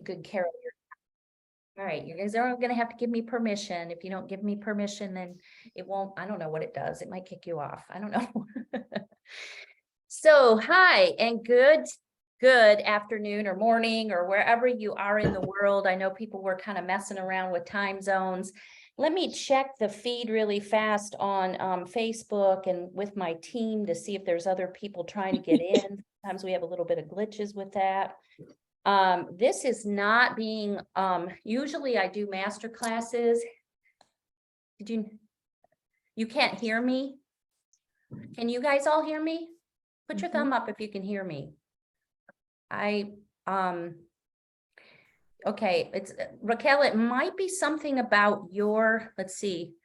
good care of your. All right, you guys are going to have to give me permission. If you don't give me permission, then it won't, I don't know what it does. It might kick you off. I don't know. So, hi and good afternoon or morning or wherever you are in the world. I know people were kind of messing around with time zones. Let me check the feed really fast on Facebook and with my team to see if there's other people trying to get in. Sometimes we have a little bit of glitches with that. This is not being, usually I do master classes. You can't hear me? Can you guys all hear me? Put your thumb up if you can hear me. Okay, it's Raquel, it might be something about your, let's see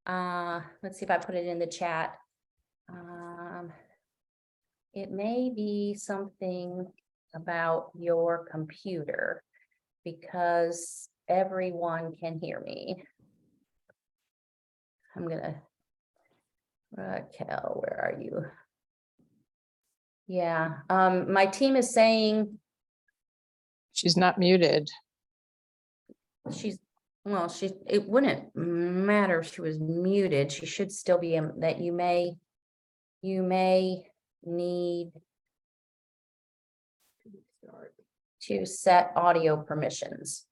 if I put it in the chat. It may be something about your computer because everyone can hear me. Raquel, where are you? Yeah, my team is saying she's not muted. It wouldn't matter if she was muted. She should still be in that. You may need to set audio permissions.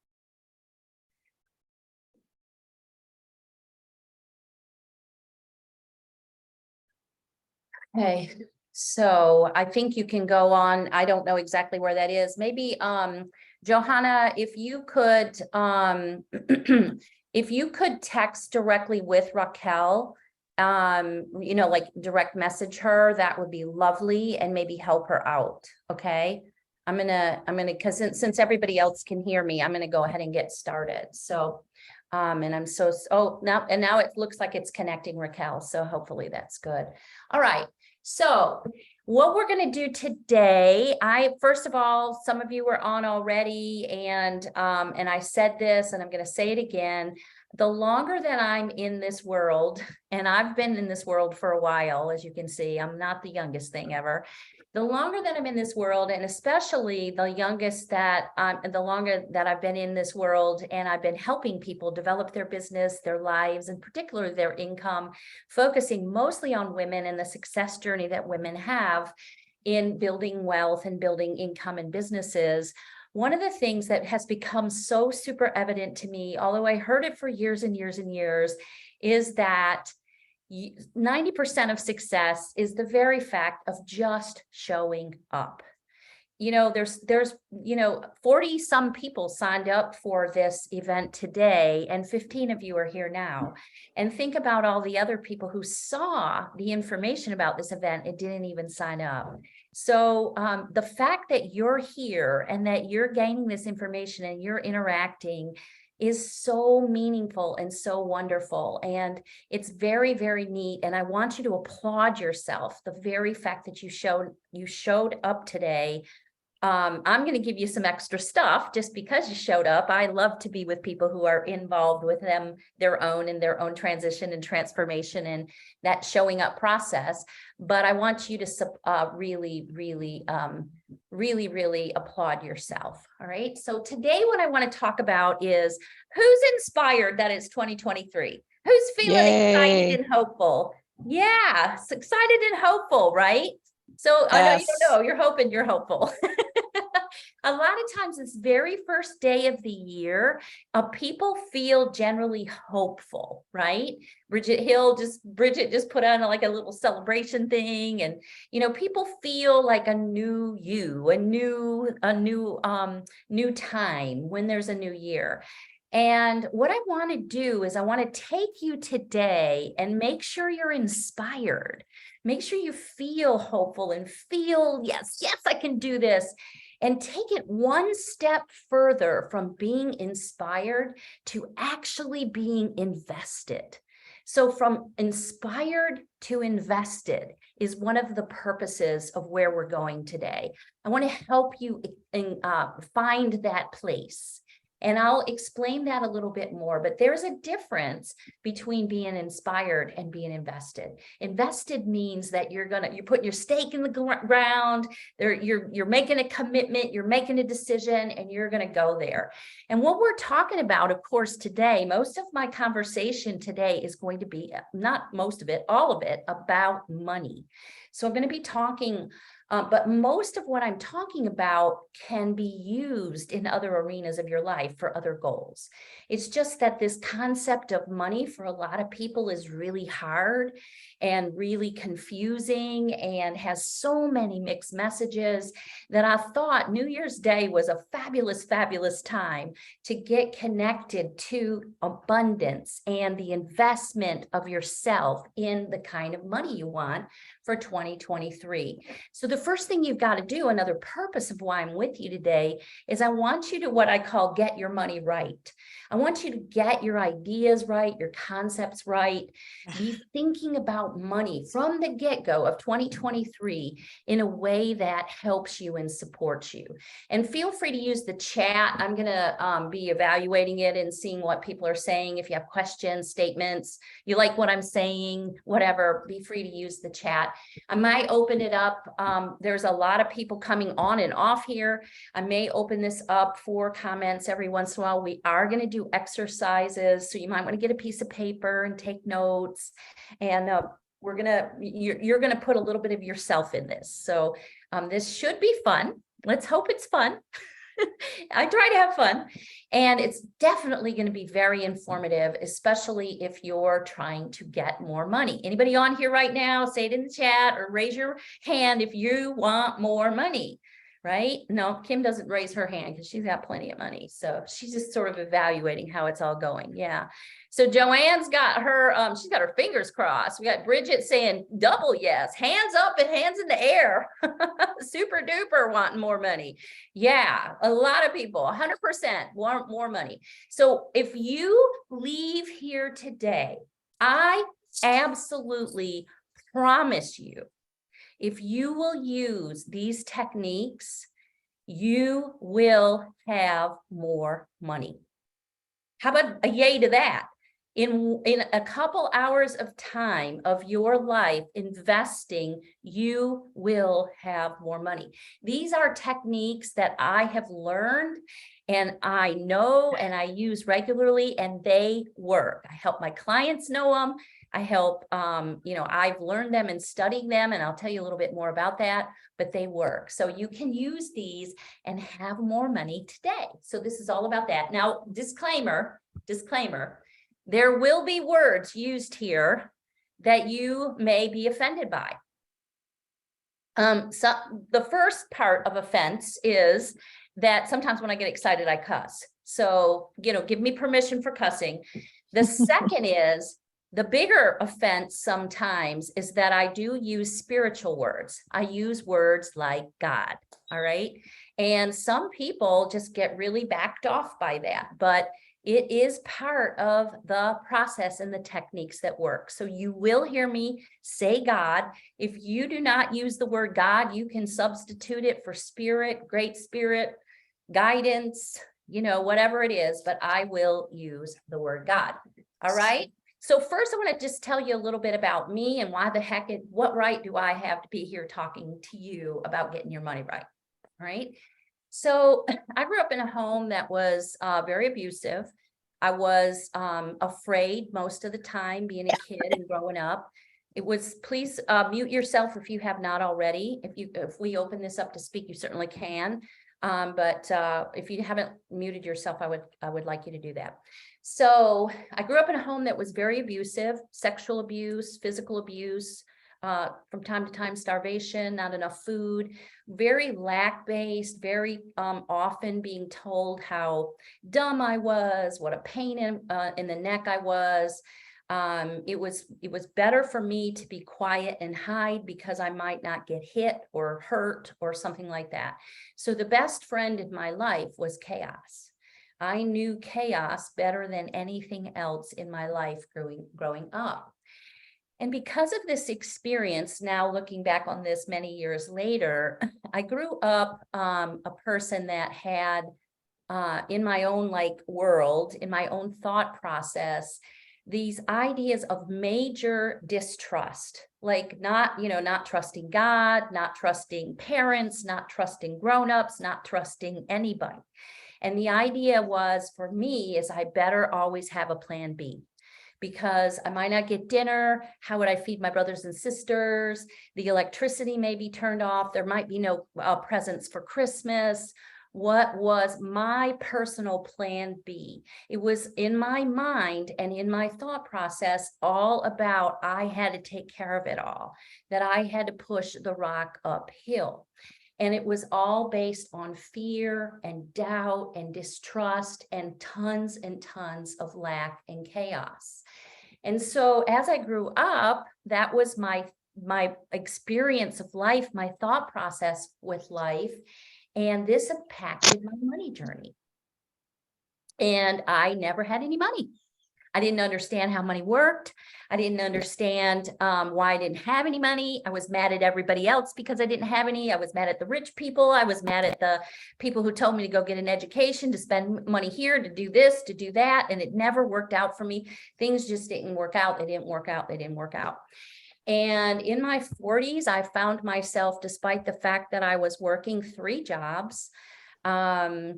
Okay, so I think you can go on. I don't know exactly where that is. Maybe Johanna, if you could if you could text directly with Raquel, you know, like direct message her, that would be lovely, and maybe help her out. Okay, I'm gonna because since everybody else can hear me, I'm gonna go ahead and get started. So and I'm now it looks like it's connecting, Raquel, so hopefully that's good. All right, so what we're going to do today, first of all, some of you were on already, and I said this, and I'm going to say it again. The longer that I'm in this world, and I've been in this world for a while, as you can see, I'm not the youngest thing ever. The longer that I'm in this world, and especially the longer that I've been in this world, and I've been helping people develop their business, their lives, and particularly their income, focusing mostly on women and the success journey that women have in building wealth and building income and businesses. One of the things that has become so super evident to me, although I heard it for years and years and years, is that 90% of success is the very fact of just showing up. You know, there's 40 some people signed up for this event today, and 15 of you are here now. And think about all the other people who saw the information about this event and didn't even sign up. So the fact that you're here and that you're gaining this information and you're interacting is so meaningful and so wonderful. And it's very, very neat. And I want you to applaud yourself. The very fact that you showed up today. I'm going to give you some extra stuff just because you showed up. I love to be with people who are involved with their own transition and transformation and that showing up process. But I want you to really, really applaud yourself. All right. So today what I want to talk about is who's inspired that it's 2023. Who's feeling excited and hopeful? Yeah, it's excited and hopeful, right? So I know you don't know, you're hoping you're hopeful. A lot of times this very first day of the year, people feel generally hopeful, right? Bridget just put on like a little celebration thing, and people feel like a new you, a new time when there's a new year. And what I want to do is I want to take you today and make sure you're inspired. Make sure you feel hopeful and feel, yes, I can do this. And take it one step further from being inspired to actually being invested. So from inspired to invested is one of the purposes of where we're going today. I want to help you find that place And I'll explain that a little bit more, but there's a difference between being inspired and being invested. Invested means that you're putting your stake in the ground, you're making a commitment, you're making a decision, and you're gonna go there. And what we're talking about, of course, today, most of my conversation today is going to be, not most of it, all of it, about money. So I'm going to be talking, but most of what I'm talking about can be used in other arenas of your life for other goals. It's just that this concept of money for a lot of people is really hard and really confusing and has so many mixed messages that I thought New Year's Day was a fabulous, fabulous time to get connected to abundance and the investment of yourself in the kind of money you want for 2023. So the first thing you've got to do, another purpose of why I'm with you today, is I want you to what I call get your money right. I want you to get your ideas right, your concepts right, be thinking about money from the get-go of 2023 in a way that helps you and supports you. And feel free to use the chat. I'm going to be evaluating it and seeing what people are saying. If you have questions, statements, you like what I'm saying, whatever, be free to use the chat. I might open it up. There's a lot of people coming on and off here. I may open this up for comments every once in a while. We are going to do exercises, so you might want to get a piece of paper and take notes. And you're gonna put a little bit of yourself in this. So this should be fun. Let's hope it's fun. I try to have fun, and it's definitely going to be very informative, especially if you're trying to get more money. Anybody on here right now, say it in the chat or raise your hand if you want more money, right? No, Kim doesn't raise her hand because she's got plenty of money. So she's just sort of evaluating how it's all going. Yeah. So Joanne's got her, she's got her fingers crossed. We got Bridget saying double yes, hands up and hands in the air. Super duper wanting more money. Yeah, a lot of people, 100% want more money. So if you leave here today, I absolutely promise you, if you will use these techniques, you will have more money. How about a yay to that? In a couple hours of time of your life investing, you will have more money. These are techniques that I have learned and I know and I use regularly, and they work. I help my clients know them. I help, I've learned them and studying them, and I'll tell you a little bit more about that, but they work. So you can use these and have more money today. So this is all about that. Now, disclaimer, there will be words used here that you may be offended by. So the first part of offense is that sometimes when I get excited, I cuss. So, give me permission for cussing. The second is, the bigger offense sometimes is that I do use spiritual words. I use words like God, all right? And some people just get really backed off by that, but it is part of the process and the techniques that work. So you will hear me say God. If you do not use the word God, you can substitute it for spirit, great spirit, guidance, whatever it is, but I will use the word God. All right. So first I want to just tell you a little bit about me and what right do I have to be here talking to you about getting your money right. All right. So I grew up in a home that was very abusive. I was afraid most of the time being a kid and growing up. It was, please mute yourself if you have not already. If we open this up to speak, you certainly can. But if you haven't muted yourself, I would like you to do that. So I grew up in a home that was very abusive, sexual abuse, physical abuse, from time to time, starvation, not enough food, very lack-based, very often being told how dumb I was, what a pain in the neck I was. It was better for me to be quiet and hide because I might not get hit or hurt or something like that. So the best friend in my life was chaos. I knew chaos better than anything else in my life growing up. And because of this experience, now looking back on this many years later, I grew up a person that had in my own like world, in my own thought process, these ideas of major distrust, like not trusting God, not trusting parents, not trusting grownups, not trusting anybody. And the idea was for me is I better always have a plan B, because I might not get dinner. How would I feed my brothers and sisters? The electricity may be turned off. There might be no presents for Christmas. What was my personal plan B? It was in my mind and in my thought process all about I had to take care of it all, that I had to push the rock uphill. And it was all based on fear and doubt and distrust and tons of lack and chaos. And so as I grew up, that was my experience of life, my thought process with life. And this impacted my money journey. And I never had any money. I didn't understand how money worked. I didn't understand why I didn't have any money. I was mad at everybody else because I didn't have any. I was mad at the rich people. I was mad at the people who told me to go get an education, to spend money here, to do this, to do that. And it never worked out for me. Things just didn't work out. They didn't work out. They didn't work out. And in my 40s, I found myself, despite the fact that I was working 3 jobs and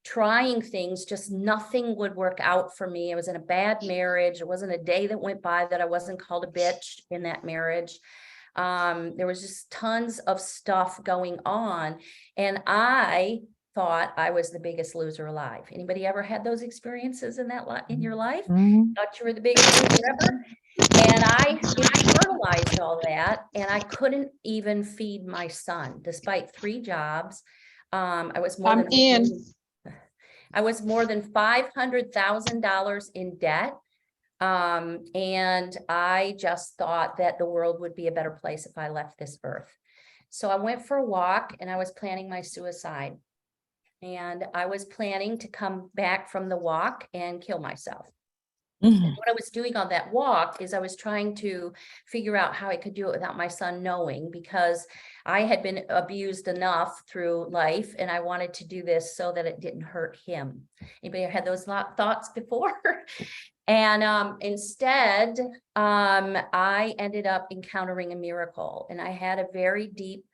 trying things, just nothing would work out for me. I was in a bad marriage. It wasn't a day that went by that I wasn't called a bitch in that marriage. There was just tons of stuff going on. And I thought I was the biggest loser alive. Anybody ever had those experiences in in your life? Thought you were the biggest loser ever? And I internalized all that, and I couldn't even feed my son, despite 3 jobs. I was more than $500,000 in debt. And I just thought that the world would be a better place if I left this earth. So I went for a walk and I was planning my suicide. And I was planning to come back from the walk and kill myself. And what I was doing on that walk is I was trying to figure out how I could do it without my son knowing, because I had been abused enough through life and I wanted to do this so that it didn't hurt him. Anybody had those thoughts before? And instead, I ended up encountering a miracle, and I had a very deep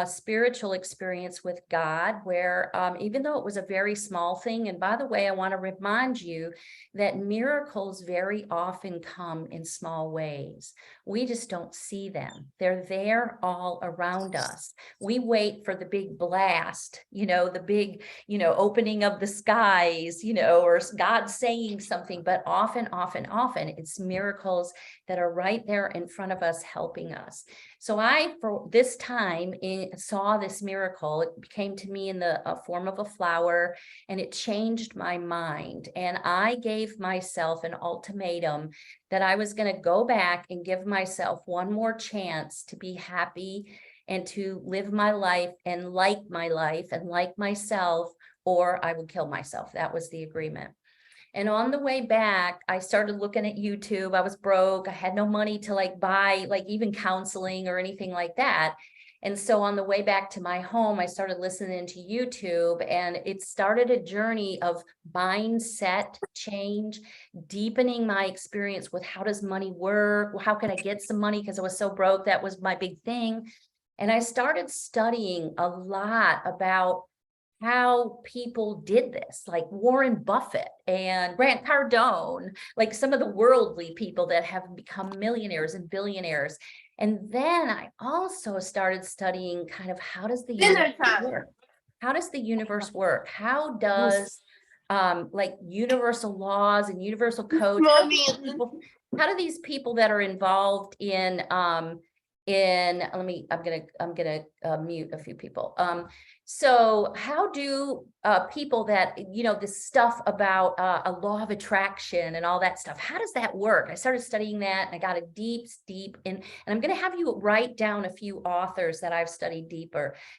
spiritual experience with God where even though it was a very small thing, and by the way, I want to remind you that miracles very often come in small ways. We just don't see them. They're there all around us. We wait for the big blast, the big, opening of the skies, or God saying something, but often it's miracles that are right there in front of us helping us. So I, for this time, saw this miracle. It came to me in the form of a flower, and it changed my mind. And I gave myself an ultimatum that I was going to go back and give myself one more chance to be happy and to live my life and like myself, or I would kill myself. That was the agreement. And on the way back, I started looking at YouTube. I was broke. I had no money to buy even counseling or anything like that. And so on the way back to my home, I started listening to YouTube, and it started a journey of mindset change, deepening my experience with how does money work? How can I get some money? Because I was so broke. That was my big thing. And I started studying a lot about how people did this, like Warren Buffett and Grant Cardone, like some of the worldly people that have become millionaires and billionaires. And then I also started studying kind of how does the universe work? How does the universe work? How does universal laws and universal codes, how do these people that are involved in I'm gonna mute a few people. So how do people that, this stuff about a law of attraction and all that stuff, how does that work? I started studying that, and I got a deep in, and I'm going to have you write down a few authors that I've studied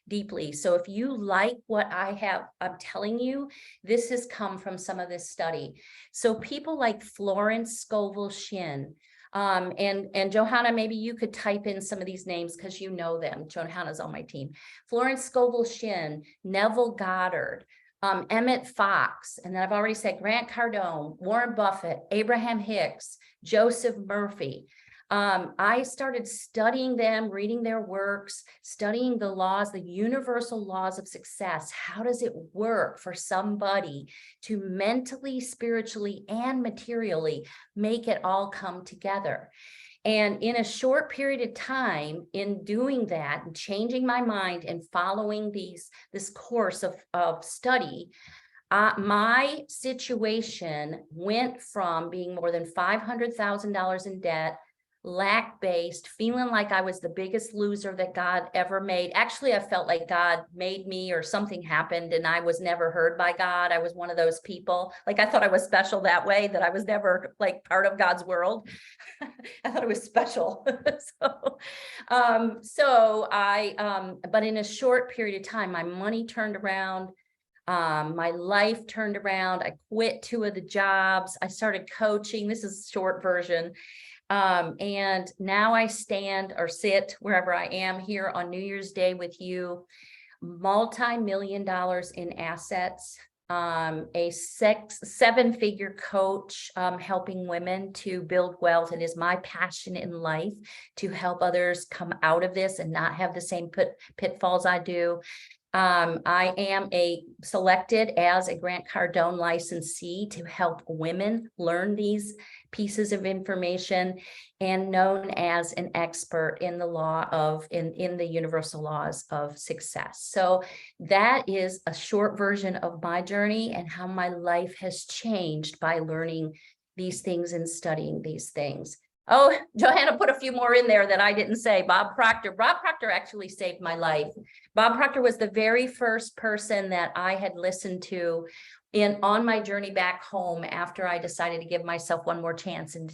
deeply. So if you like what I'm telling you, this has come from some of this study. So people like Florence Scovel Shinn, and Johanna, maybe you could type in some of these names because you know them. Johanna's on my team. Florence Scovel Shinn, Neville Goddard, Emmett Fox, and then I've already said Grant Cardone, Warren Buffett, Abraham Hicks, Joseph Murphy. I started studying them, reading their works, studying the laws, the universal laws of success. How does it work for somebody to mentally, spiritually, and materially make it all come together? And in a short period of time, in doing that and changing my mind and following this course of study, my situation went from being more than $500,000 in debt, lack-based, feeling like I was the biggest loser that God ever made. Actually, I felt like God made me, or something happened and I was never heard by God. I was one of those people. Like, I thought I was special that way, that I was never like part of God's world. I thought it was special. But in a short period of time, my money turned around. My life turned around. I quit 2 of the jobs. I started coaching. This is short version. And now I stand or sit wherever I am here on New Year's Day with you, multi-million dollars in assets, a 7-figure coach, helping women to build wealth. It is my passion in life to help others come out of this and not have the same pitfalls I do. I am selected as a Grant Cardone licensee to help women learn these pieces of information, and known as an expert in the in the universal laws of success. So that is a short version of my journey and how my life has changed by learning these things and studying these things. Oh, Johanna put a few more in there that I didn't say. Bob Proctor. Bob Proctor actually saved my life. Bob Proctor was the very first person that I had listened to on my journey back home after I decided to give myself one more chance and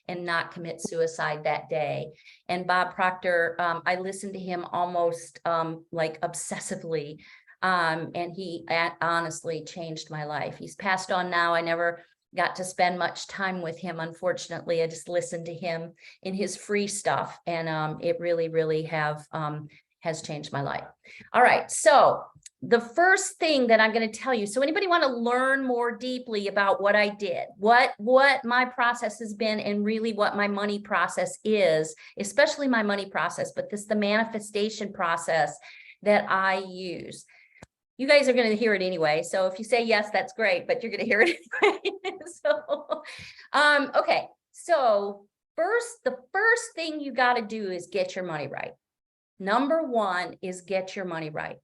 not commit suicide that day. And Bob Proctor, I listened to him almost like obsessively. And he honestly changed my life. He's passed on now. I never got to spend much time with him, unfortunately. I just listened to him in his free stuff, and it really has changed my life. All right, so the first thing that I'm going to tell you, so anybody want to learn more deeply about what I did, what my process has been, and really what my money process is, especially my money process, but the manifestation process that I use. You guys are going to hear it anyway. So if you say yes, that's great, but you're going to hear it anyway. Okay. So the first thing you got to do is get your money right. Number 1 is get your money right.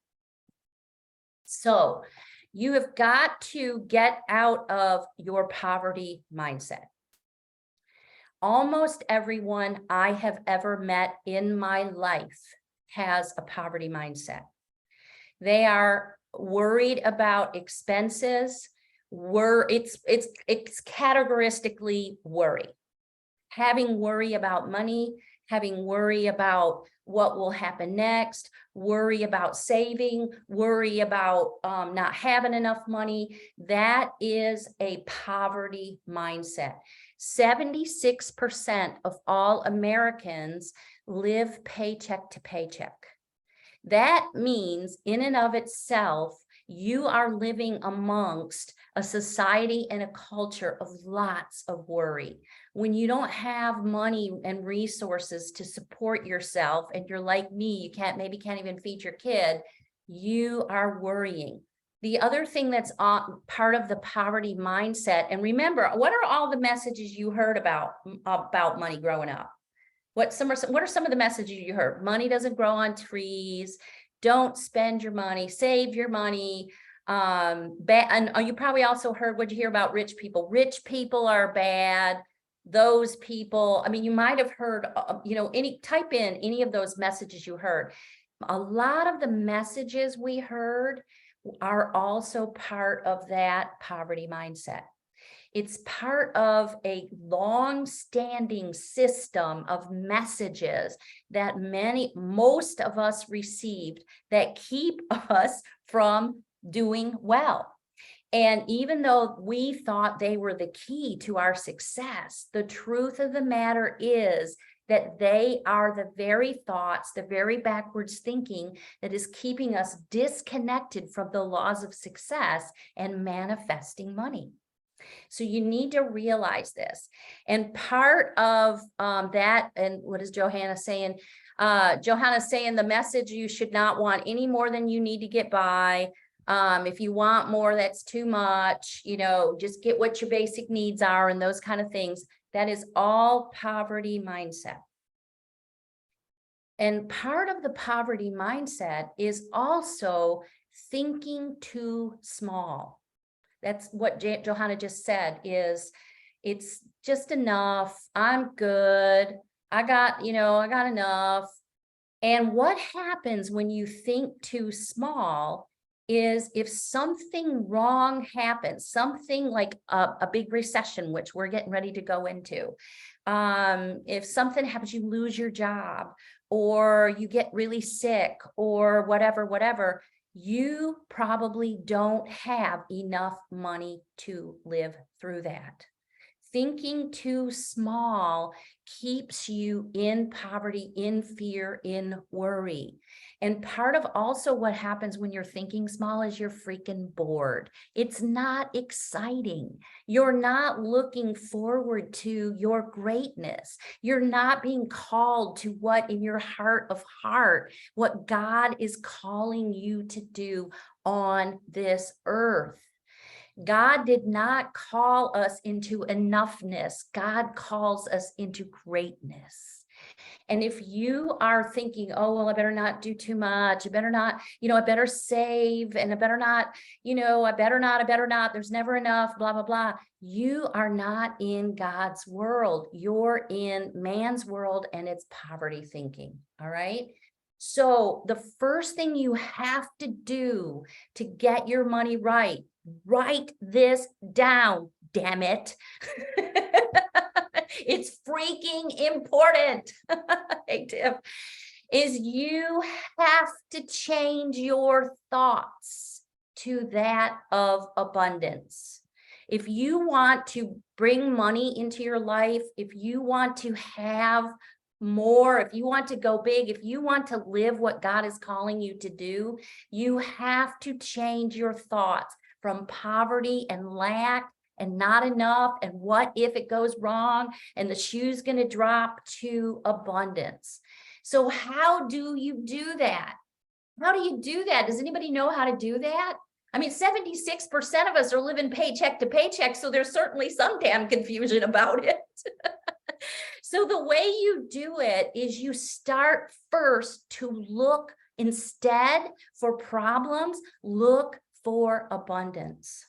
So you have got to get out of your poverty mindset. Almost everyone I have ever met in my life has a poverty mindset. They are worried about expenses. It's categoristically worry. Having worry about money, having worry about what will happen next, worry about saving, worry about not having enough money. That is a poverty mindset. 76% of all Americans live paycheck to paycheck. That means in and of itself, you are living amongst a society and a culture of lots of worry. When you don't have money and resources to support yourself, and you're like me, you can't even feed your kid, you are worrying. The other thing that's part of the poverty mindset, and remember, what are all the messages you heard about money growing up? What are some of the messages you heard? Money doesn't grow on trees. Don't spend your money. Save your money. And you probably also heard, what'd you hear about rich people? Rich people are bad. Those people. I mean, you might have heard. Type in any of those messages you heard. A lot of the messages we heard are also part of that poverty mindset. It's part of a long-standing system of messages that most of us received that keep us from doing well. And even though we thought they were the key to our success, the truth of the matter is that they are the very thoughts, the very backwards thinking that is keeping us disconnected from the laws of success and manifesting money. So you need to realize this. And part of that, and what is Johanna saying? Johanna's saying the message, you should not want any more than you need to get by. If you want more, that's too much, you know, just get what your basic needs are and those kind of things. That is all poverty mindset. And part of the poverty mindset is also thinking too small. That's what Johanna just said, is it's just enough. I'm good. I got enough. And what happens when you think too small is if something wrong happens, something like a big recession, which we're getting ready to go into. If something happens, you lose your job or you get really sick or whatever, you probably don't have enough money to live through that. Thinking too small keeps you in poverty, in fear, in worry. And part of also what happens when you're thinking small is you're freaking bored. It's not exciting. You're not looking forward to your greatness. You're not being called to what in your heart of heart, what God is calling you to do on this earth. God did not call us into enoughness. God calls us into greatness. And if you are thinking, oh, well, I better not do too much. I better not, I better save, and I better not, I better not, there's never enough, blah, blah, blah. You are not in God's world. You're in man's world, and it's poverty thinking. All right. So the first thing you have to do to get your money right, write this down, damn it. It's freaking important. Hey, Tiff, is you have to change your thoughts to that of abundance. If you want to bring money into your life, if you want to have more, if you want to go big, if you want to live what God is calling you to do, you have to change your thoughts from poverty and lack and not enough and what if it goes wrong and the shoe's going to drop to abundance. So how do you do that? How do you do that? Does anybody know how to do that? I mean, 76% of us are living paycheck to paycheck, so there's certainly some damn confusion about it. So the way you do it is you start first to look, instead for problems, look for abundance.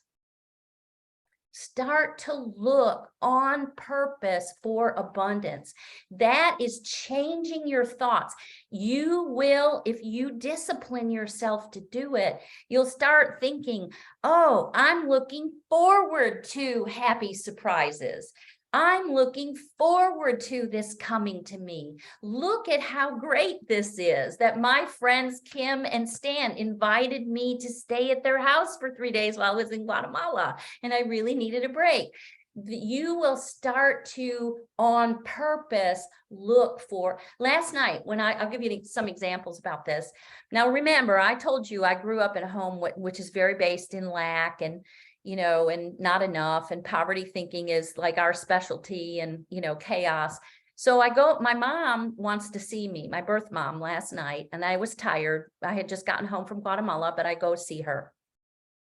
Start to look on purpose for abundance. That is changing your thoughts. You will, if you discipline yourself to do it, you'll start thinking, oh, I'm looking forward to happy surprises. I'm looking forward to this coming to me. Look at how great this is that my friends Kim and Stan invited me to stay at their house for 3 days while I was in Guatemala, and I really needed a break. You will start to, on purpose, look for. Last night, when I'll give you some examples about this. Now, remember, I told you I grew up in a home which is very based in lack and and not enough, and poverty thinking is like our specialty, and, chaos. So my mom wants to see me, my birth mom, last night, and I was tired. I had just gotten home from Guatemala, but I go see her.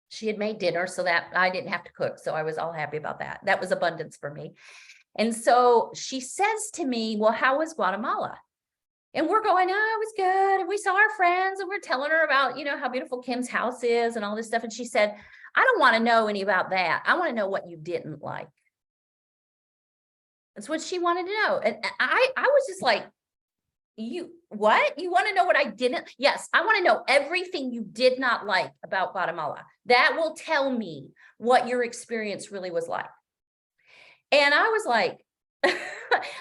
She had made dinner so that I didn't have to cook. So I was all happy about that. That was abundance for me. And so she says to me, well, how was Guatemala? And we're going, oh, it was good. And we saw our friends and we're telling her about, how beautiful Kim's house is and all this stuff. And she said, I don't want to know any about that. I want to know what you didn't like. That's what she wanted to know. And I was just like, what? You want to know what I didn't? Yes, I want to know everything you did not like about Guatemala. That will tell me what your experience really was like. And I was like,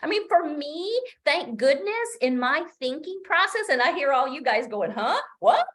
I mean, for me, thank goodness in my thinking process, and I hear all you guys going, huh? What?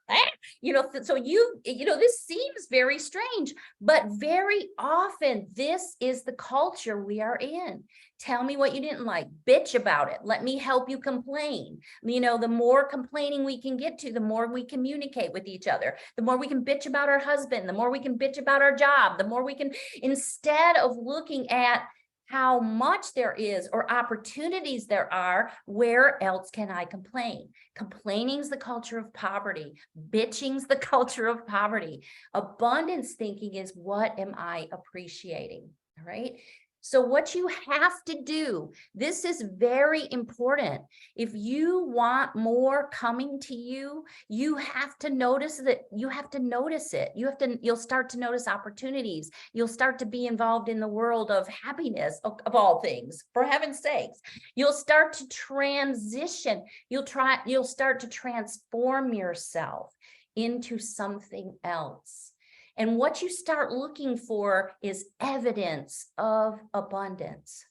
So this seems very strange, but very often this is the culture we are in. Tell me what you didn't like, bitch about it. Let me help you complain. The more complaining we can get to, the more we communicate with each other, the more we can bitch about our husband, the more we can bitch about our job, the more we can, instead of looking at how much there is or opportunities there are, where else can I complain? Complaining's the culture of poverty. Bitching's the culture of poverty. Abundance thinking is, what am I appreciating? All right. So what you have to do, this is very important. If you want more coming to you, you have to notice that. You have to notice it. You'll start to notice opportunities. You'll start to be involved in the world of happiness, of all things, for heaven's sakes. You'll start to transition. You'll start to transform yourself into something else. And what you start looking for is evidence of abundance.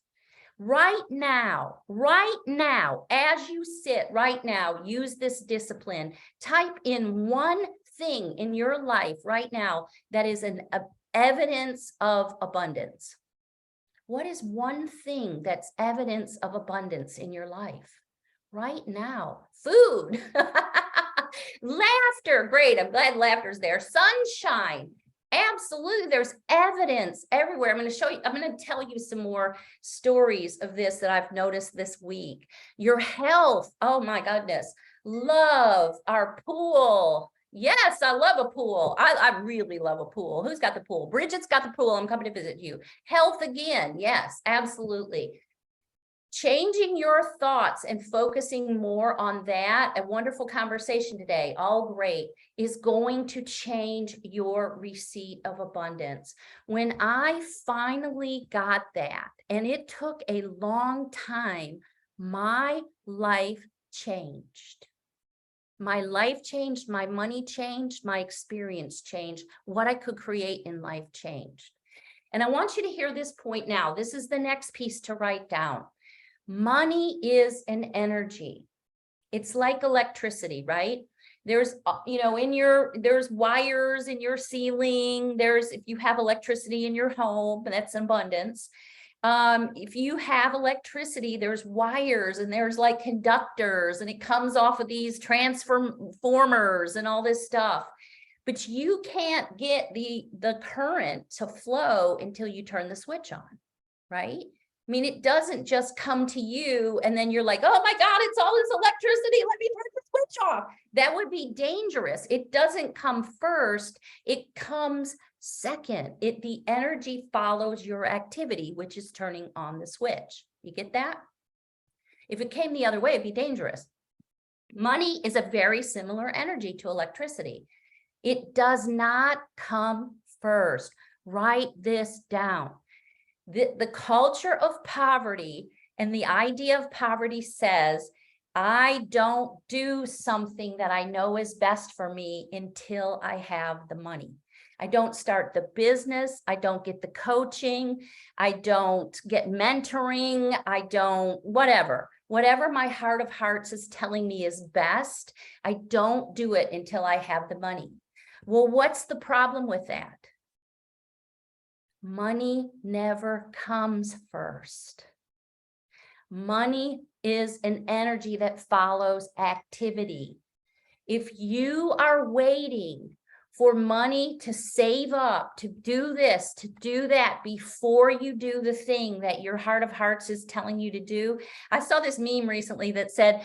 Right now, as you sit right now, use this discipline. Type in one thing in your life right now that is an evidence of abundance. What is one thing that's evidence of abundance in your life right now? Food. Laughter, great. I'm glad laughter's there. Sunshine, absolutely. There's evidence everywhere. I'm going to tell you some more stories of this that I've noticed this week. Your health, oh my goodness. Love, our pool. Yes, I love a pool. I really love a pool. Who's got the pool? Bridget's got the pool. I'm coming to visit you. Health again. Yes, absolutely. Changing your thoughts and focusing more on that, a wonderful conversation today, all great, is going to change your receipt of abundance. When I finally got that, and it took a long time, my life changed. My life changed, my money changed, my experience changed, what I could create in life changed. And I want you to hear this point now. This is the next piece to write down. Money is an energy. It's like electricity, right? There's, there's wires in your ceiling. If you have electricity in your home, that's abundance. If you have electricity, there's wires and there's like conductors, and it comes off of these transformers and all this stuff. But you can't get the current to flow until you turn the switch on, right? I mean, it doesn't just come to you and then you're like, oh my God, it's all this electricity. Let me turn the switch off. That would be dangerous. It doesn't come first. It comes second. The energy follows your activity, which is turning on the switch. You get that? If it came the other way, it'd be dangerous. Money is a very similar energy to electricity. It does not come first. Write this down. The culture of poverty and the idea of poverty says, I don't do something that I know is best for me until I have the money. I don't start the business. I don't get the coaching. I don't get mentoring. I don't, whatever my heart of hearts is telling me is best. I don't do it until I have the money. Well, what's the problem with that? Money never comes first. Money is an energy that follows activity. If you are waiting for money to save up, to do this, to do that, before you do the thing that your heart of hearts is telling you to do. I saw this meme recently that said,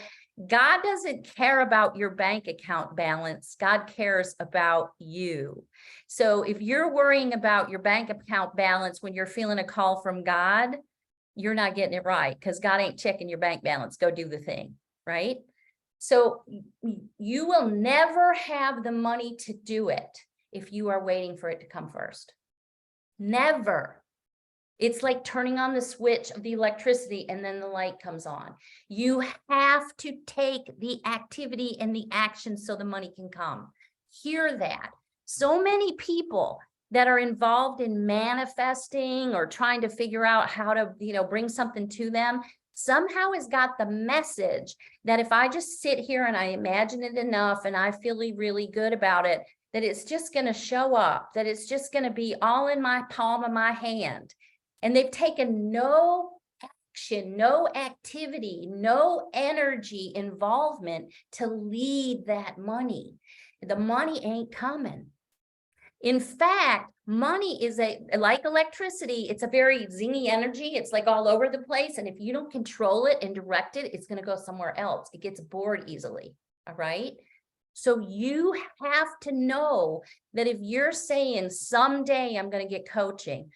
God doesn't care about your bank account balance. God cares about you. So if you're worrying about your bank account balance when you're feeling a call from God, you're not getting it right, because God ain't checking your bank balance. Go do the thing, right? So you will never have the money to do it if you are waiting for it to come first. Never. It's like turning on the switch of the electricity and then the light comes on. You have to take the activity and the action so the money can come. Hear that. So many people that are involved in manifesting or trying to figure out how to, bring something to them, somehow has got the message that if I just sit here and I imagine it enough and I feel really good about it, that it's just going to show up, that it's just going to be all in my palm of my hand. And they've taken no action, no activity, no energy involvement to lead that money. The money ain't coming. In fact, money is like electricity. It's a very zingy energy. It's like all over the place. And if you don't control it and direct it, it's going to go somewhere else. It gets bored easily. All right. So you have to know that if you're saying someday I'm going to get coaching,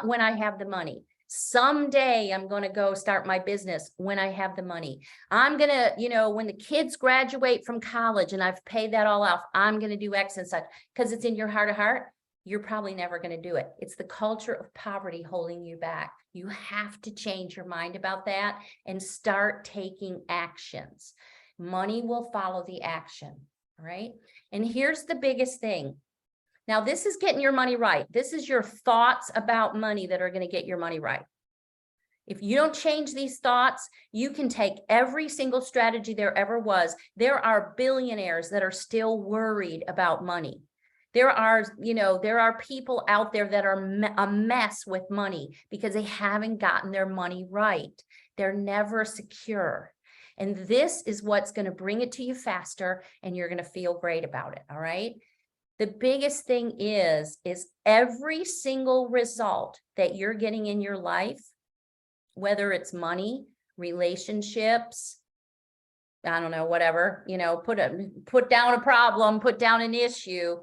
when I have the money, someday I'm going to go start my business when I have the money. I'm going to, when the kids graduate from college and I've paid that all off, I'm going to do X and such, because it's in your heart of heart. You're probably never going to do it. It's the culture of poverty holding you back. You have to change your mind about that and start taking actions. Money will follow the action. All right. And here's the biggest thing. Now, this is getting your money right. This is your thoughts about money that are going to get your money right. If you don't change these thoughts, you can take every single strategy there ever was. There are billionaires that are still worried about money. There are people out there that are a mess with money because they haven't gotten their money right. They're never secure. And this is what's going to bring it to you faster, and you're going to feel great about it. All right. The biggest thing is every single result that you're getting in your life, whether it's money, relationships, I don't know, whatever, put down a problem, put down an issue.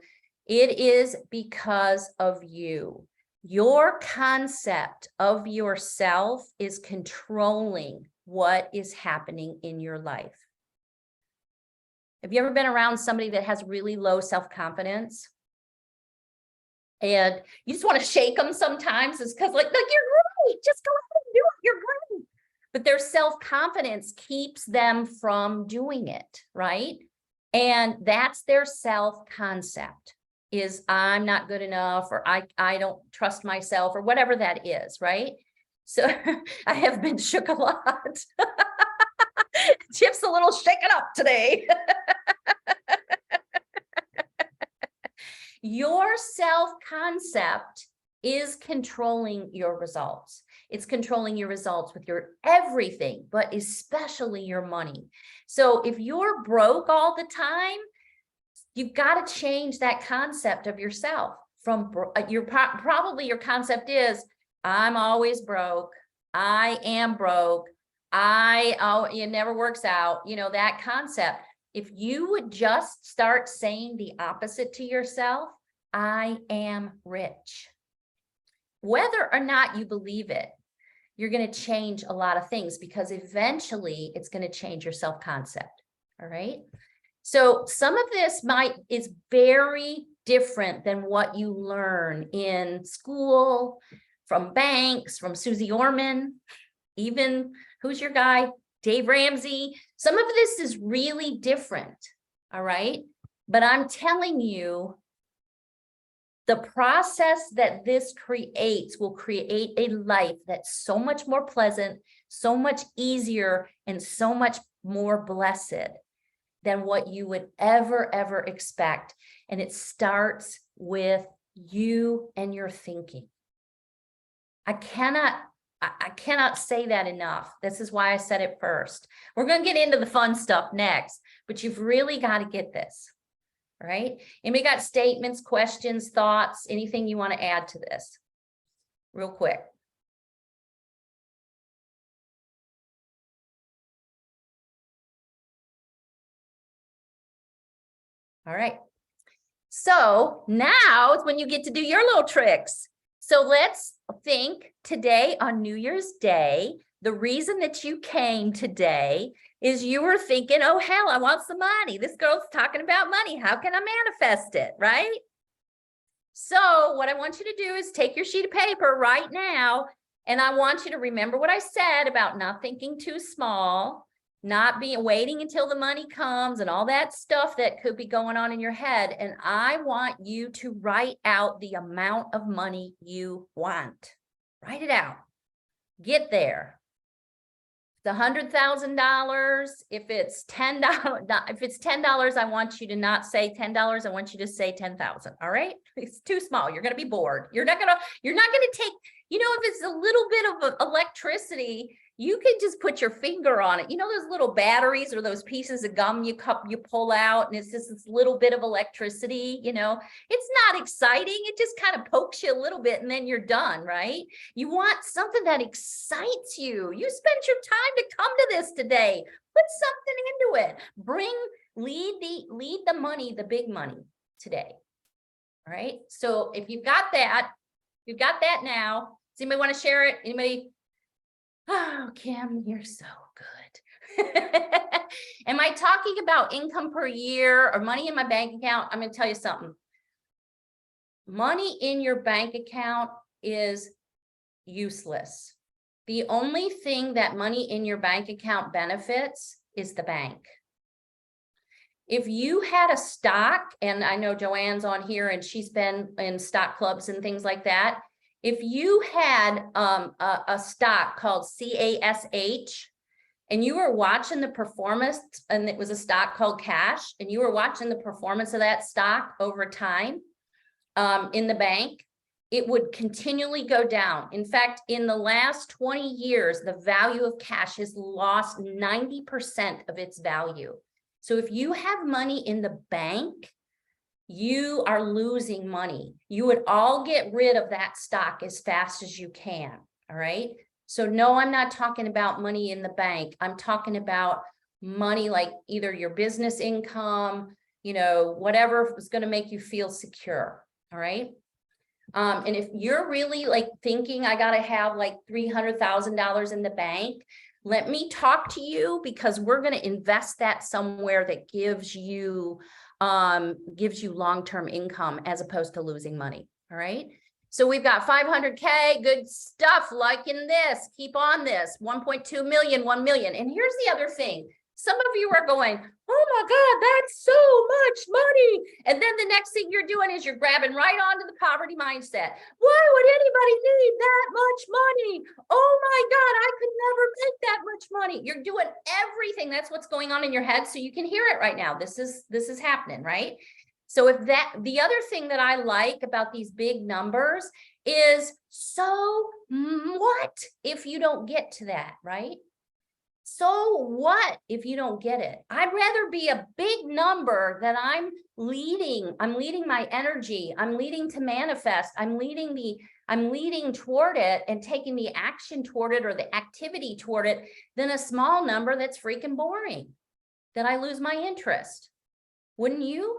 It is because of you. Your concept of yourself is controlling what is happening in your life. Have you ever been around somebody that has really low self-confidence? And you just want to shake them sometimes. It's because like, you're great. Just go ahead and do it. You're great. But their self-confidence keeps them from doing it, right? And that's their self-concept, is I'm not good enough, or I don't trust myself, or whatever that is, right? So I have been shook a lot. Chip's a little shaken up today. Your self-concept is controlling your results. It's controlling your results with your everything, but especially your money. So if you're broke all the time, you've got to change that concept of yourself. Probably your concept is, I'm always broke. I am broke. It never works out. That concept. If you would just start saying the opposite to yourself, I am rich. Whether or not you believe it, you're going to change a lot of things, because eventually it's going to change your self-concept. All right. So some of this is very different than what you learn in school, from banks, from Susie Orman, even who's your guy? Dave Ramsey. Some of this is really different. All right. But I'm telling you, the process that this creates will create a life that's so much more pleasant, so much easier, and so much more blessed than what you would ever expect. And it starts with you and your thinking. I cannot say that enough. This is why I said it first. We're going to get into the fun stuff next, but you've really got to get this. All right. And we got statements, questions, thoughts, anything you want to add to this real quick. All right. So now it's when you get to do your little tricks. So let's think today on New Year's Day. The reason that you came today is you were thinking, oh, hell, I want some money. This girl's talking about money. How can I manifest it, right? So what I want you to do is take your sheet of paper right now, and I want you to remember what I said about not thinking too small, not waiting until the money comes and all that stuff that could be going on in your head. And I want you to write out the amount of money you want. Write it out. Get there. It's $100,000. If it's $10, if it's $10, I want you to not say $10. I want you to say 10,000. All right. It's too small. You're going to be bored. You're not going to take, if it's a little bit of electricity, you can just put your finger on it. Those little batteries or those pieces of gum you pull out, and it's just this little bit of electricity, it's not exciting. It just kind of pokes you a little bit and then you're done, right? You want something that excites you. You spent your time to come to this today. Put something into it. Lead the money, the big money today. All right. So if you've got that now. Does anybody want to share it? Anybody? Oh, Kim, you're so good. Am I talking about income per year or money in my bank account? I'm going to tell you something. Money in your bank account is useless. The only thing that money in your bank account benefits is the bank. If you had a stock, and I know Joanne's on here and she's been in stock clubs and things like that. If you had a stock called CASH and you were watching the performance, and it was a stock called cash, and you were watching the performance of that stock over time in the bank, it would continually go down. In fact, in the last 20 years, the value of cash has lost 90% of its value. So if you have money in the bank, you are losing money. You would all get rid of that stock as fast as you can. All right. So no, I'm not talking about money in the bank. I'm talking about money like either your business income, whatever is going to make you feel secure. All right. And if you're really like thinking I got to have like $300,000 in the bank, let me talk to you, because we're going to invest that somewhere that gives you long-term income as opposed to losing money. All right. So we've got 500K, good stuff. Liking this, keep on this, 1.2 million, 1 million. And here's the other thing. Some of you are going, oh my God, that's so much money. And then the next thing you're doing is you're grabbing right onto the poverty mindset. Why would anybody need that much money? Oh my God, I could never make that much money. You're doing everything. That's what's going on in your head. So you can hear it right now. This is happening, right? So the other thing that I like about these big numbers is, so what if you don't get to that, right? So what if you don't get it? I'd rather be a big number that I'm leading my energy. I'm leading to manifest. I'm leading toward it and taking the action toward it or the activity toward it than a small number that's freaking boring, that I lose my interest. Wouldn't you?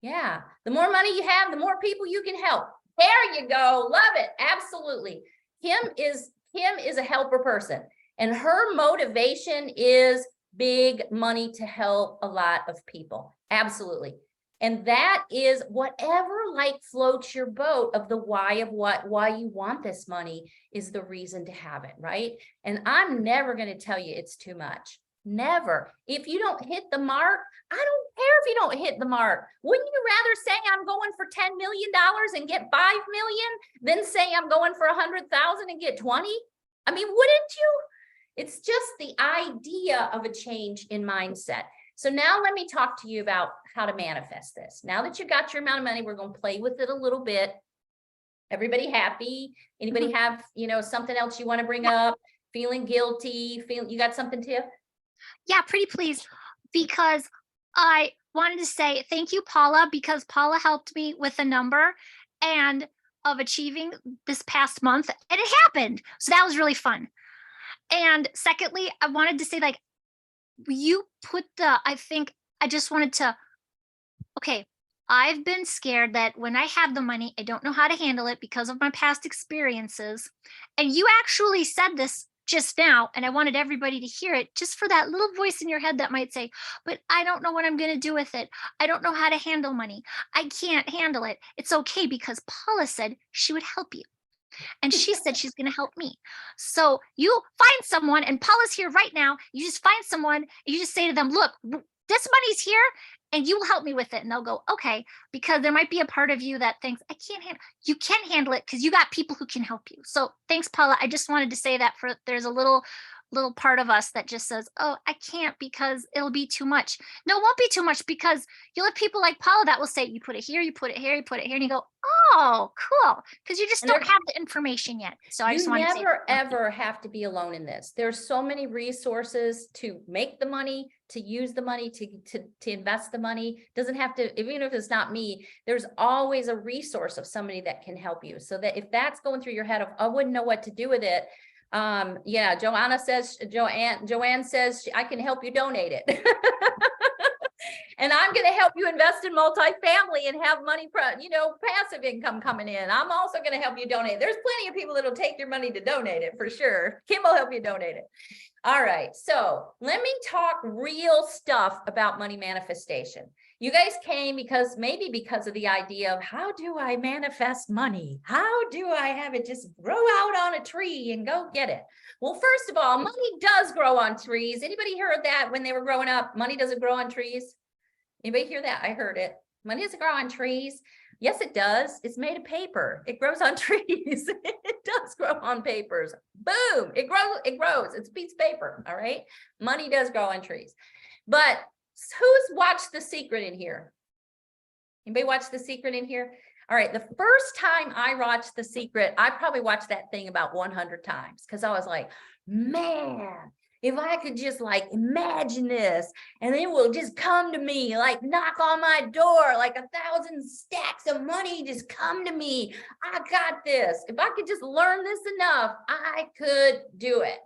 Yeah. The more money you have, the more people you can help. There you go. Love it. Absolutely. Kim is a helper person. And her motivation is big money to help a lot of people. Absolutely. And that is whatever like floats your boat of the why of why you want this money is the reason to have it, right? And I'm never going to tell you it's too much. Never. If you don't hit the mark, I don't care if you don't hit the mark. Wouldn't you rather say I'm going for $10 million and get 5 million than say I'm going for 100,000 and get 20? I mean, wouldn't you? It's just the idea of a change in mindset. So now let me talk to you about how to manifest this. Now that you got your amount of money, we're going to play with it a little bit. Everybody happy? Anybody have, something else you want to bring up? Feeling guilty? You got something, Tiff? Yeah, pretty please. Because I wanted to say thank you, Paula, because Paula helped me with a number and of achieving this past month, and it happened. So that was really fun. And secondly, I wanted to say, like, you put I just wanted to, okay, I've been scared that when I have the money, I don't know how to handle it because of my past experiences. And you actually said this just now, and I wanted everybody to hear it, just for that little voice in your head that might say, but I don't know what I'm going to do with it. I don't know how to handle money. I can't handle it. It's okay, because Paula said she would help you. And she said she's going to help me. So you find someone, and Paula's here right now. You just find someone, and you just say to them, look, this money's here. and you will help me with it. And they'll go, okay, because there might be a part of you that thinks I can't handle, you can handle it because you got people who can help you. So thanks, Paula. I just wanted to say that there's a little part of us that just says, oh, I can't because it'll be too much. No, it won't be too much, because you'll have people like Paula that will say, you put it here, you put it here, you put it here. And you go, oh, cool. Because you just And don't there- have the information yet. So I just You wanted to say never, that. ever have to be alone in this. There's so many resources to make the money, to use the money, to invest the money. Doesn't have to, even if it's not me, there's always a resource of somebody that can help you. So that if that's going through your head of, I wouldn't know what to do with it. Yeah, Joanne says I can help you donate it. And I'm going to help you invest in multifamily and have money, passive income coming in. I'm also going to help you donate. There's plenty of people that'll take your money to donate it for sure. Kim will help you donate it. All right. So let me talk real stuff about money manifestation. You guys came because of the idea of, how do I manifest money? How do I have it just grow out on a tree and go get it? Well, first of all, money does grow on trees. Anybody heard that when they were growing up? Money doesn't grow on trees. Anybody hear that? I heard it. Money doesn't grow on trees. Yes, it does. It's made of paper. It grows on trees. It does grow on papers. Boom. It grows. It's a piece of paper. All right. Money does grow on trees. But who's watched The Secret in here? Anybody watch The Secret in here? All right. The first time I watched The Secret, I probably watched that thing about 100 times because I was like, man, if I could just like imagine this, and it will just come to me, like knock on my door, like 1,000 stacks of money just come to me. I got this. If I could just learn this enough, I could do it.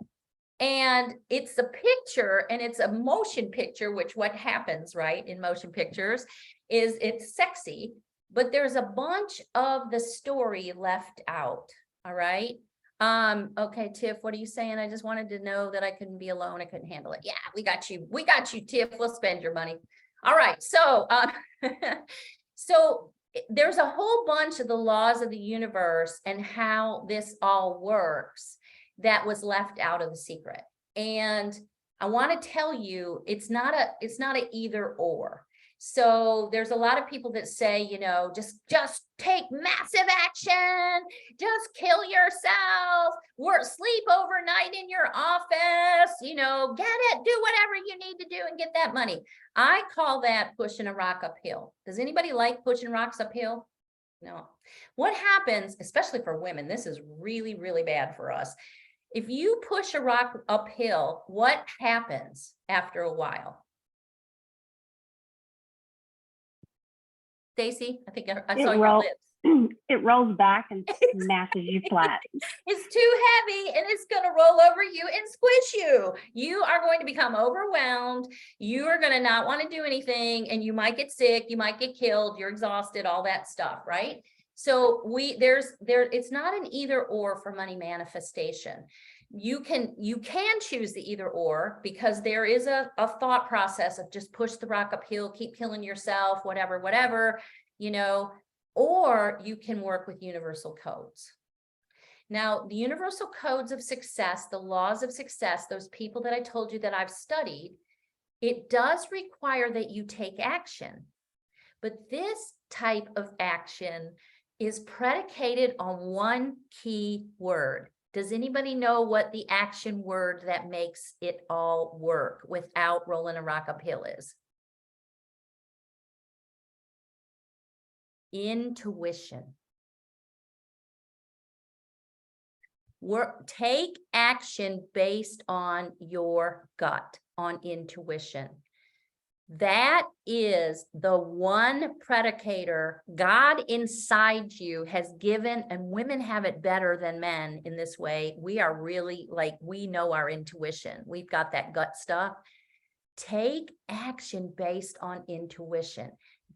And it's a picture, and it's a motion picture, which what happens, right, in motion pictures is it's sexy, but there's a bunch of the story left out. All right. Okay, Tiff, what are you saying? I just wanted to know that I couldn't be alone. I couldn't handle it. Yeah, we got you. We got you, Tiff. We'll spend your money. All right. So, so there's a whole bunch of the laws of the universe and how this all works that was left out of The Secret. And I want to tell you, it's not a either or. So there's a lot of people that say, just take massive action, just kill yourself, sleep overnight in your office, get it, do whatever you need to do and get that money. I call that pushing a rock uphill. Does anybody like pushing rocks uphill? No. What happens, especially for women, this is really, really bad for us. If you push a rock uphill, what happens after a while? Stacy, I think I saw your lips. It rolls back and smashes you flat. It's too heavy and it's going to roll over you and squish you. You are going to become overwhelmed. You are going to not want to do anything, and you might get sick. You might get killed. You're exhausted, all that stuff, right? So it's not an either or for money manifestation. You can choose the either or, because there is a thought process of just push the rock uphill, keep killing yourself, whatever, or you can work with universal codes. Now, the universal codes of success, the laws of success, those people that I told you that I've studied, it does require that you take action. But this type of action is predicated on one key word. Does anybody know what the action word that makes it all work without rolling a rock uphill is? Intuition. Take action based on your gut, on intuition. That is the one predicator God inside you has given, and women have it better than men in this way. We are really we know our intuition. We've got that gut stuff. Take action based on intuition.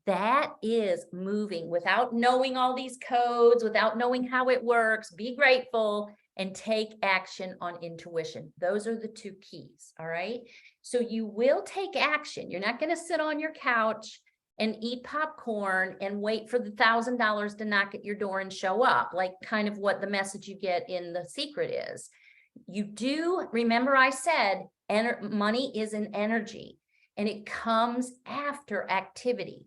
That is moving without knowing all these codes, without knowing how it works. Be grateful and take action on intuition. Those are the two keys. All right. So you will take action. You're not going to sit on your couch and eat popcorn and wait for the $1,000 to knock at your door and show up, like kind of what the message you get in The Secret is. You do remember I said money is an energy. and it comes after activity.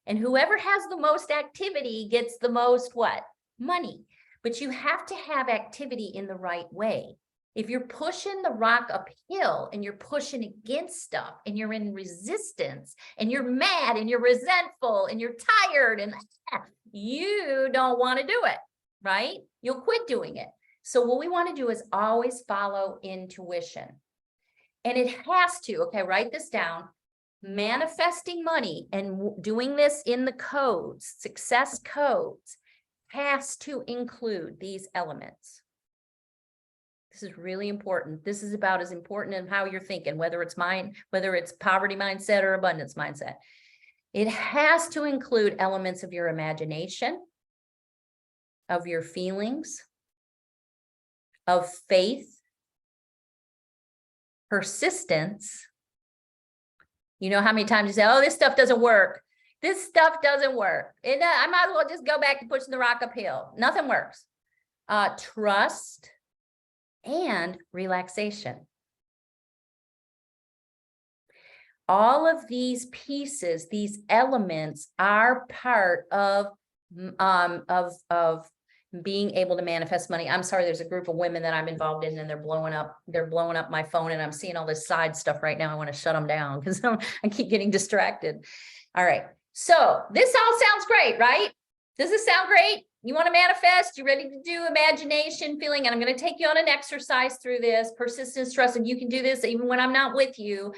And whoever has the most activity gets the most what? Money. But you have to have activity in the right way. If you're pushing the rock uphill and you're pushing against stuff and you're in resistance and you're mad and you're resentful and you're tired and you don't want to do it, right? You'll quit doing it. So what we want to do is always follow intuition. And it has to, okay, write this down. Manifesting money and doing this in the codes, success codes, has to include these elements. This is really important. This is about as important in how you're thinking, whether it's poverty mindset or abundance mindset. It has to include elements of your imagination, of your feelings, of faith, persistence. You know how many times you say, oh, this stuff doesn't work. This stuff doesn't work. I might as well just go back to pushing the rock uphill. Nothing works. Trust and relaxation. All of these pieces, these elements are part of being able to manifest money. I'm sorry, there's a group of women that I'm involved in and they're blowing up my phone and I'm seeing all this side stuff right now. I want to shut them down because I keep getting distracted. All right. So this all sounds great, right? Does this sound great? You want to manifest? You ready to do imagination, feeling? And I'm going to take you on an exercise through this, persistence, trust, and you can do this even when I'm not with you.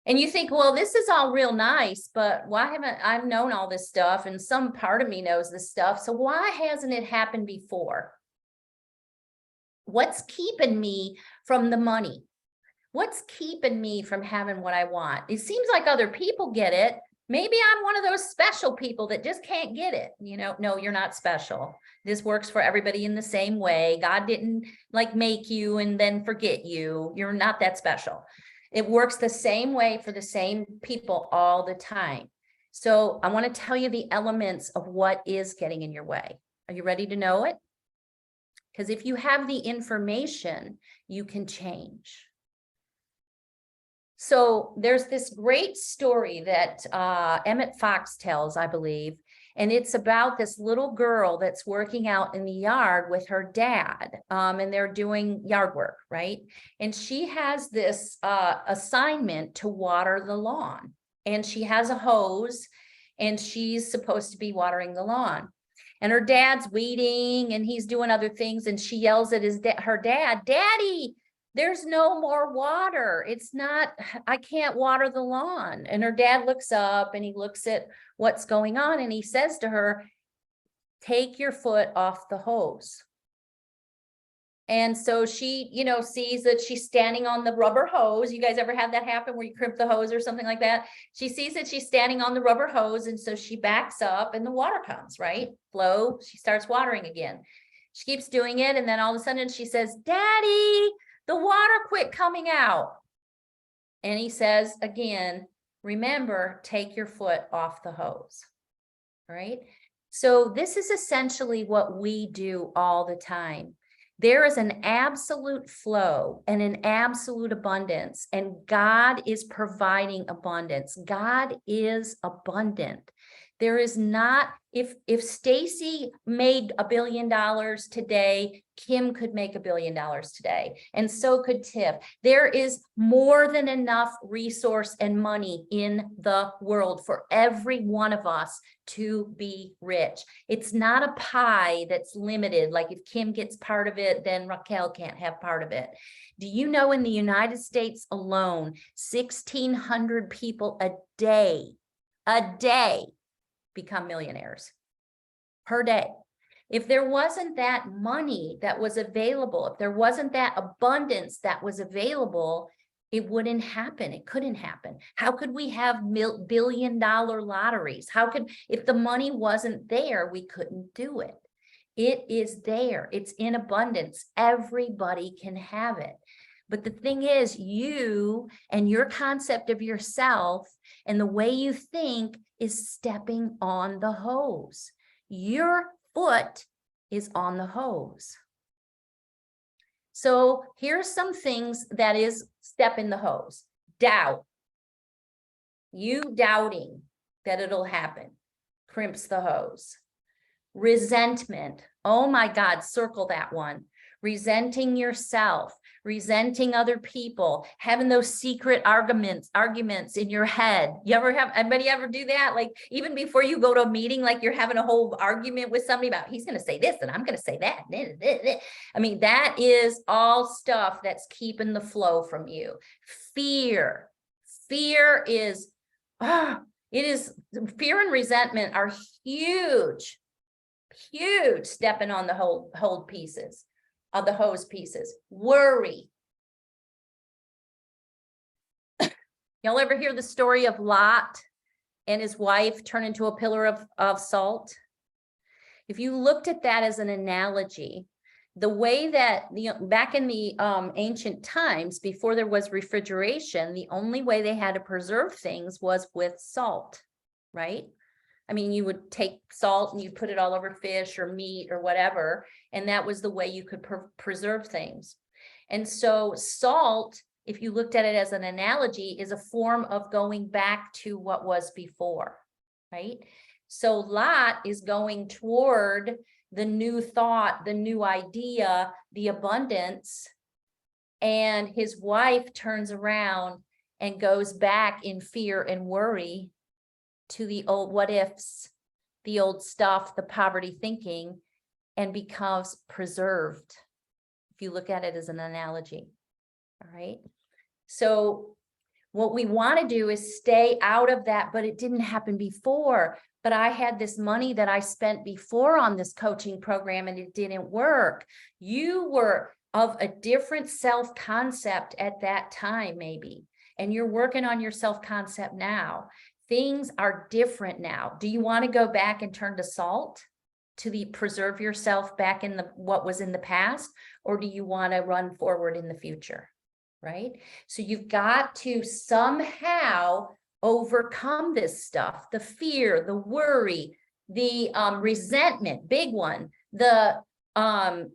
And you think, well, this is all real nice, but why haven't I known all this stuff? And some part of me knows this stuff. So why hasn't it happened before? What's keeping me from the money? What's keeping me from having what I want? It seems like other people get it. Maybe I'm one of those special people that just can't get it. You know, no, you're not special. This works for everybody in the same way. God didn't like make you and then forget you. You're not that special. It works the same way for the same people all the time. So I want to tell you the elements of what is getting in your way. Are you ready to know it? Because if you have the information, you can change. So there's this great story that Emmett Fox tells, I believe, and it's about this little girl that's working out in the yard with her dad, and they're doing yard work, right? And she has this assignment to water the lawn, and she has a hose, and she's supposed to be watering the lawn. And her dad's weeding, and he's doing other things, and she yells at her dad, "Daddy, there's no more water. It's not, I can't water the lawn." And her dad looks up and he looks at what's going on and he says to her, "Take your foot off the hose." And so she, sees that she's standing on the rubber hose. You guys ever had that happen where you crimp the hose or something like that? She sees that she's standing on the rubber hose. And so she backs up and the water comes, right? Flow. She starts watering again. She keeps doing it. And then all of a sudden she says, "Daddy, the water quit coming out." And he says again, "Remember, take your foot off the hose." All right. So this is essentially what we do all the time. There is an absolute flow and an absolute abundance, and God is providing abundance. God is abundant. There is not, if Stacy made $1 billion today, Kim could make $1 billion today, and so could Tiff. There is more than enough resource and money in the world for every one of us to be rich. It's not a pie that's limited, like if Kim gets part of it, then Raquel can't have part of it. Do you know in the United States alone, 1,600 people a day become millionaires per day? If there wasn't that money that was available, if there wasn't that abundance that was available, it wouldn't happen. It couldn't happen. How could we have billion-dollar lotteries? If the money wasn't there, we couldn't do it. It is there. It's in abundance. Everybody can have it. But the thing is, you and your concept of yourself and the way you think is stepping on the hose. Your foot is on the hose. So here's some things that is step in the hose. Doubt. You doubting that it'll happen crimps the hose. Resentment. Oh my God, circle that one. Resenting yourself, resenting other people, having those secret arguments in your head. You ever have, anybody ever do that? Like even before you go to a meeting, like you're having a whole argument with somebody about he's going to say this and I'm going to say that. I mean, that is all stuff that's keeping the flow from you. Fear is, fear and resentment are huge stepping on the hold pieces of the hose pieces. Worry. Y'all ever hear the story of Lot and his wife turn into a pillar of salt? If you looked at that as an analogy, the way that back in the ancient times, before there was refrigeration, the only way they had to preserve things was with salt, right? I mean, you would take salt and you put it all over fish or meat or whatever, and that was the way you could preserve things. And so salt, if you looked at it as an analogy, is a form of going back to what was before, right? So Lot is going toward the new thought, the new idea, the abundance, and his wife turns around and goes back in fear and worry to the old what ifs, the old stuff, the poverty thinking, and becomes preserved. If you look at it as an analogy, all right? So what we want to do is stay out of that, but it didn't happen before. But I had this money that I spent before on this coaching program and it didn't work. You were of a different self-concept at that time, maybe, and you're working on your self-concept now. Things are different now. Do you want to go back and turn to salt to preserve yourself back in what was in the past, or do you want to run forward in the future? Right? So you've got to somehow overcome this stuff, the fear, the worry, the resentment, big one, oh, I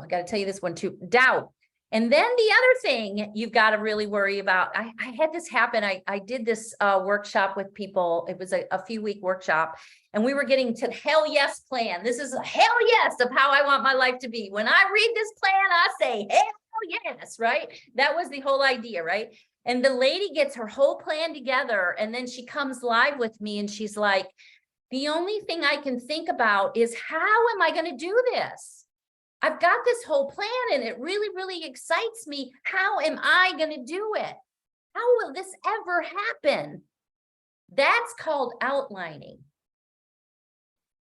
got to tell you this one too, doubt. And then the other thing you've got to really worry about, I had this happen. I did this workshop with people. It was a few-week workshop, and we were getting to the hell yes plan. This is a hell yes of how I want my life to be. When I read this plan, I say, hell yes, right? That was the whole idea, right? And the lady gets her whole plan together, and then she comes live with me, and she's like, the only thing I can think about is how am I going to do this? I've got this whole plan and it really, really excites me. How am I going to do it? How will this ever happen? That's called outlining.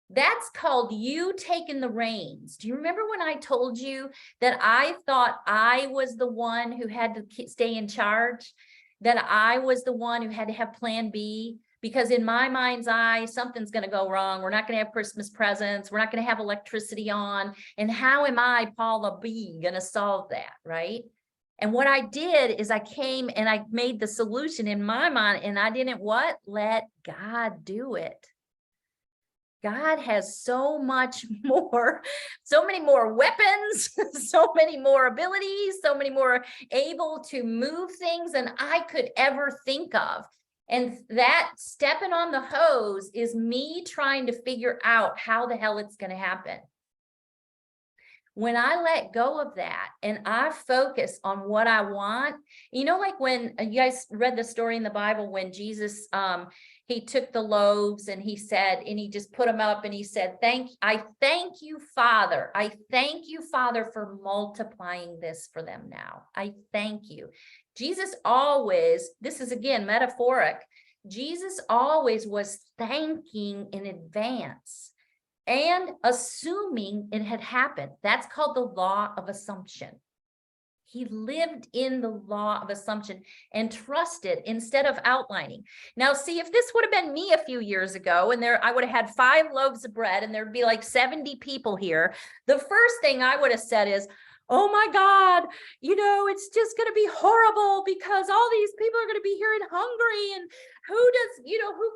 That's called you taking the reins. Do you remember when I told you that I thought I was the one who had to stay in charge? That I was the one who had to have plan B? Because in my mind's eye, something's going to go wrong. We're not going to have Christmas presents. We're not going to have electricity on. And how am I, Paula B, going to solve that, right? And what I did is I came and I made the solution in my mind, and I didn't what? Let God do it. God has so much more, so many more weapons, so many more abilities, so many more able to move things than I could ever think of. And that stepping on the hose is me trying to figure out how the hell it's going to happen. When I let go of that and I focus on what I want, you know, like when you guys read the story in the Bible when Jesus, he took the loaves and he said, and he just put them up and he said, I thank you, Father. I thank you, Father, for multiplying this for them now. I thank you. Jesus always, this is again metaphoric, Jesus always was thanking in advance and assuming it had happened. That's called the law of assumption. He lived in the law of assumption and trusted instead of outlining. Now, see, if this would have been me a few years ago and I would have had 5 loaves of bread and there'd be like 70 people here, the first thing I would have said is, oh my God, you know, it's just going to be horrible because all these people are going to be here and hungry. And who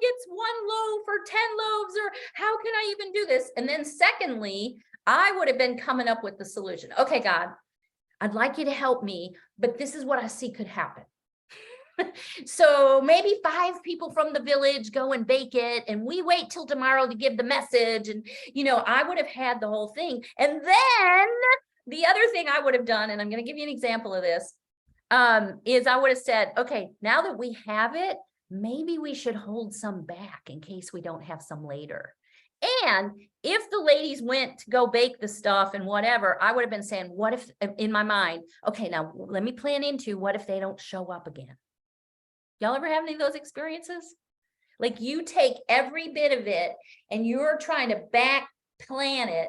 gets 1 loaf or 10 loaves, or how can I even do this? And then secondly, I would have been coming up with the solution. Okay, God, I'd like you to help me, but this is what I see could happen. So maybe 5 people from the village go and bake it, and we wait till tomorrow to give the message. And, I would have had the whole thing. And then the other thing I would have done, and I'm going to give you an example of this, is I would have said, okay, now that we have it, maybe we should hold some back in case we don't have some later. And if the ladies went to go bake the stuff and whatever, I would have been saying, what if, in my mind, okay, now let me plan into what if they don't show up again? Y'all ever have any of those experiences? Like you take every bit of it and you're trying to back plan it,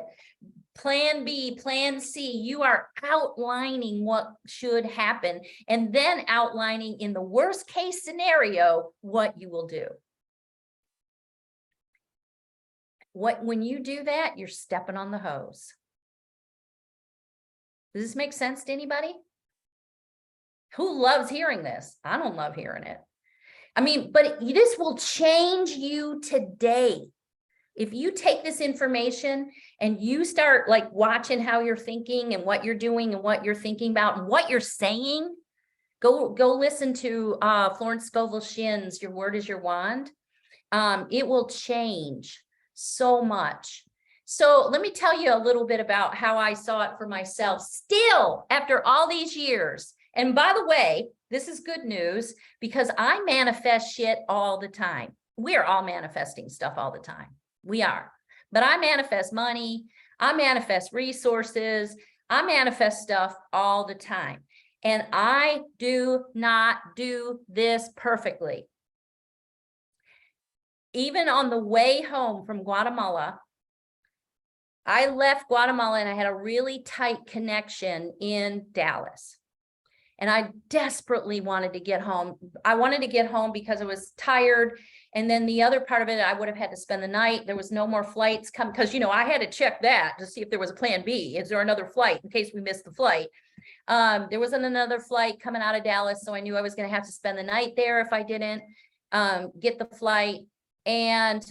plan B, plan C, you are outlining what should happen and then outlining in the worst case scenario, what you will do. When you do that, you're stepping on the hose. Does this make sense to anybody? Who loves hearing this? I don't love hearing it. I mean, but this will change you today. If you take this information and you start like watching how you're thinking and what you're doing and what you're thinking about and what you're saying, go listen to Florence Scovel Shin's Your Word is Your Wand. It will change so much. So let me tell you a little bit about how I saw it for myself still after all these years. And by the way, this is good news because I manifest shit all the time. We're all manifesting stuff all the time. We are. But I manifest money. I manifest resources. I manifest stuff all the time. And I do not do this perfectly. Even on the way home from Guatemala, I left Guatemala and I had a really tight connection in Dallas. And I desperately wanted to get home. I wanted to get home because I was tired. And then the other part of it, I would have had to spend the night. There was no more flights come because, I had to check that to see if there was a plan B. Is there another flight in case we missed the flight? There wasn't another flight coming out of Dallas. So I knew I was going to have to spend the night there if I didn't get the flight. And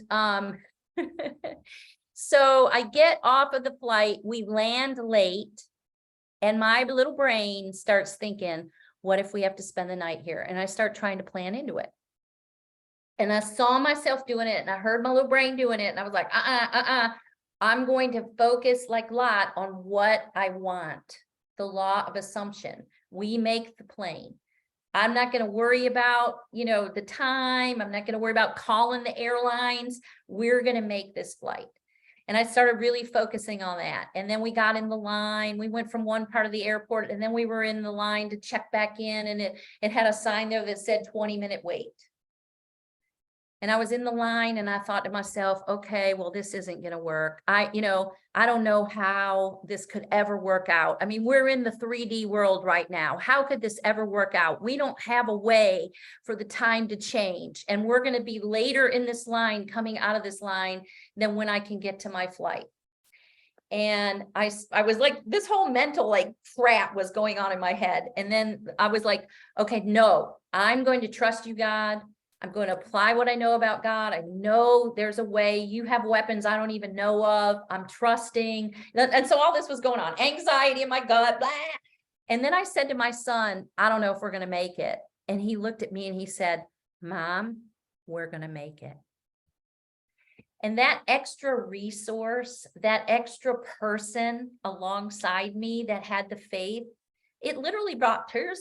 so I get off of the flight, we land late, and my little brain starts thinking, what if we have to spend the night here? And I start trying to plan into it. And I saw myself doing it, and I heard my little brain doing it, and I was like, I'm going to focus like Lot on what I want. The law of assumption. We make the plane. I'm not going to worry about, the time. I'm not going to worry about calling the airlines. We're going to make this flight. And I started really focusing on that. And then we got in the line. We went from one part of the airport and then we were in the line to check back in. And it had a sign there that said 20-minute wait. And I was in the line and I thought to myself, okay, well, this isn't going to work. I don't know how this could ever work out. I mean, we're in the 3D world right now. How could this ever work out? We don't have a way for the time to change. And we're going to be later in this line, coming out of this line, than when I can get to my flight. And I was like, this whole mental like crap was going on in my head. And then I was like, okay, no, I'm going to trust you, God. I'm going to apply what I know about God. I know there's a way. You have weapons I don't even know of. I'm trusting. And so all this was going on, anxiety in my gut, blah. And then I said to my son, I don't know if we're going to make it. And he looked at me and he said, Mom, we're going to make it. And that extra resource, that extra person alongside me that had the faith, it literally brought tears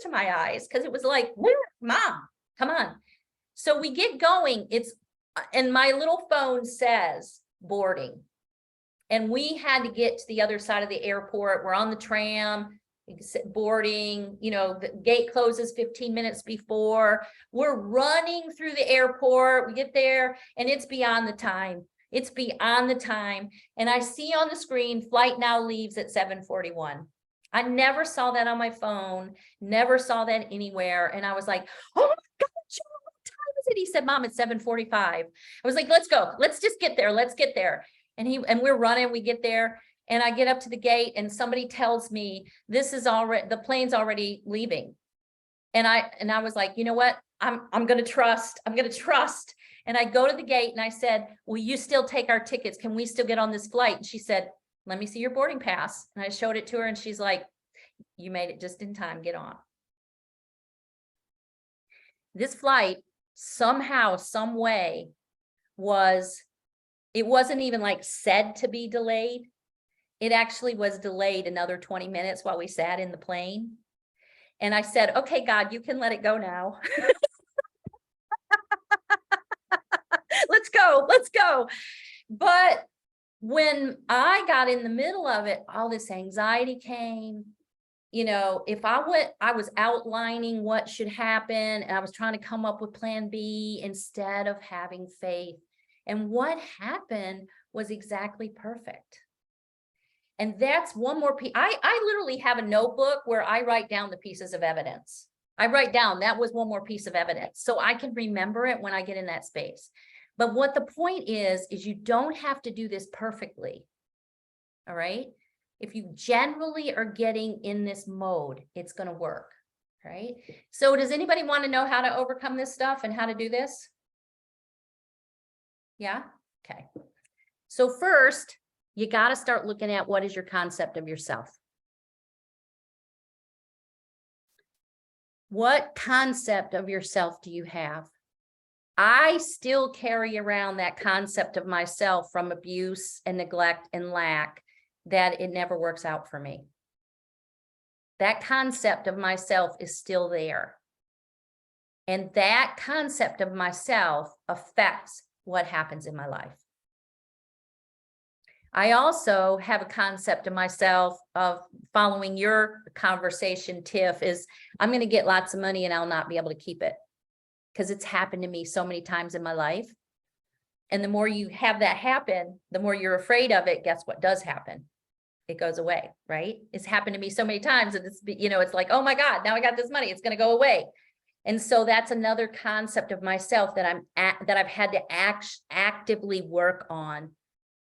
to my eyes because it was like, Mom, come on. So we get going, and my little phone says boarding. And we had to get to the other side of the airport. We're on the tram, boarding, the gate closes 15 minutes before. We're running through the airport. We get there and it's beyond the time. It's beyond the time. And I see on the screen, flight now leaves at 7:41. I never saw that on my phone, never saw that anywhere. And I was like, oh my God. He said, Mom, it's 7:45. I was like, let's go. Let's just get there. Let's get there. And we're running. We get there and I get up to the gate and somebody tells me the plane's already leaving. And I was like, you know what? I'm going to trust. I'm going to trust. And I go to the gate and I said, will you still take our tickets? Can we still get on this flight? And she said, let me see your boarding pass. And I showed it to her and she's like, you made it just in time. Get on. This flight somehow, some way it wasn't even like said to be delayed. It actually was delayed another 20 minutes while we sat in the plane. And I said, okay, God, you can let it go now. Let's go, let's go. But when I got in the middle of it, all this anxiety came. You know, if I was outlining what should happen, and I was trying to come up with plan B instead of having faith. And what happened was exactly perfect. And that's one more piece. I literally have a notebook where I write down the pieces of evidence. I write down that was one more piece of evidence, so I can remember it when I get in that space. But what the point is you don't have to do this perfectly. All right. If you generally are getting in this mode, it's going to work. Right. So does anybody want to know how to overcome this stuff and how to do this? Yeah. Okay. So first, you got to start looking at what is your concept of yourself. What concept of yourself do you have? I still carry around that concept of myself from abuse and neglect and lack, that it never works out for me. That concept of myself is still there. And that concept of myself affects what happens in my life. I also have a concept of myself of following your conversation, Tiff, is I'm going to get lots of money and I'll not be able to keep it. Because it's happened to me so many times in my life. And the more you have that happen, the more you're afraid of it. Guess what does happen? It goes away, right? It's happened to me so many times that it's, you know, it's like, oh my God, now I got this money, it's going to go away. And so that's another concept of myself that I've had to actively work on,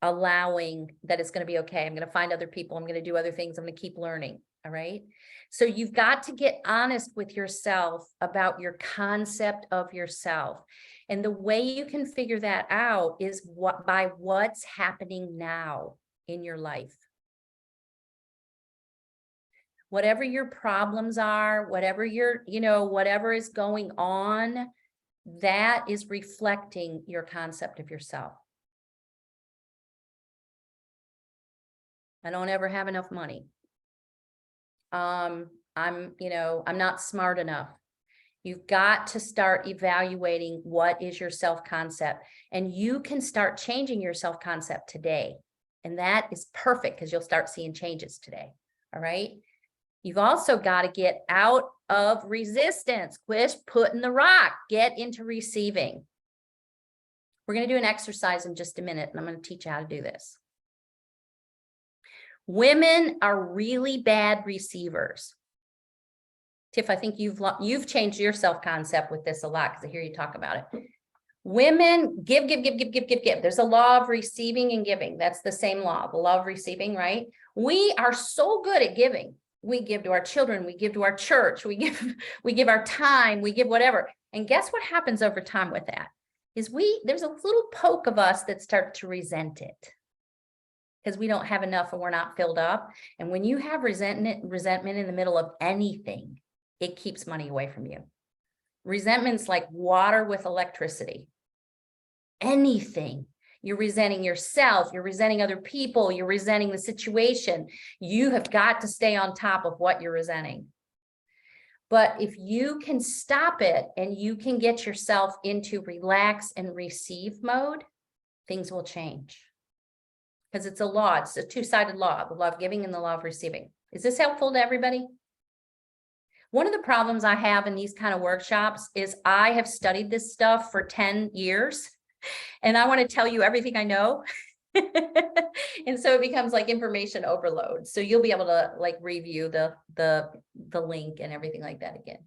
allowing that it's going to be okay. I'm going to find other people. I'm going to do other things. I'm going to keep learning. All right. So you've got to get honest with yourself about your concept of yourself. And the way you can figure that out is by what's happening now in your life. Whatever your problems are, whatever whatever is going on, that is reflecting your concept of yourself. I don't ever have enough money. I'm not smart enough. You've got to start evaluating what is your self-concept, and you can start changing your self-concept today. And that is perfect because you'll start seeing changes today. All right. You've also got to get out of resistance. Quit putting the rock, get into receiving. We're going to do an exercise in just a minute, and I'm going to teach you how to do this. Women are really bad receivers. Tiff, I think you've changed your self-concept with this a lot because I hear you talk about it. Women give. There's a law of receiving and giving. That's the same law, the law of receiving, right? We are so good at giving. We give to our children, we give to our church, we give our time, we give whatever. And guess what happens over time with that? Is there's a little poke of us that start to resent it. Because we don't have enough and we're not filled up. And when you have resentment in the middle of anything, it keeps money away from you. Resentment's like water with electricity. Anything. You're resenting yourself, you're resenting other people, you're resenting the situation. You have got to stay on top of what you're resenting. But if you can stop it and you can get yourself into relax and receive mode, things will change. Because it's a law, it's a two-sided law, the law of giving and the law of receiving. Is this helpful to everybody? One of the problems I have in these kind of workshops is I have studied this stuff for 10 years and I want to tell you everything I know. And so it becomes like information overload. So you'll be able to like review the link and everything like that again.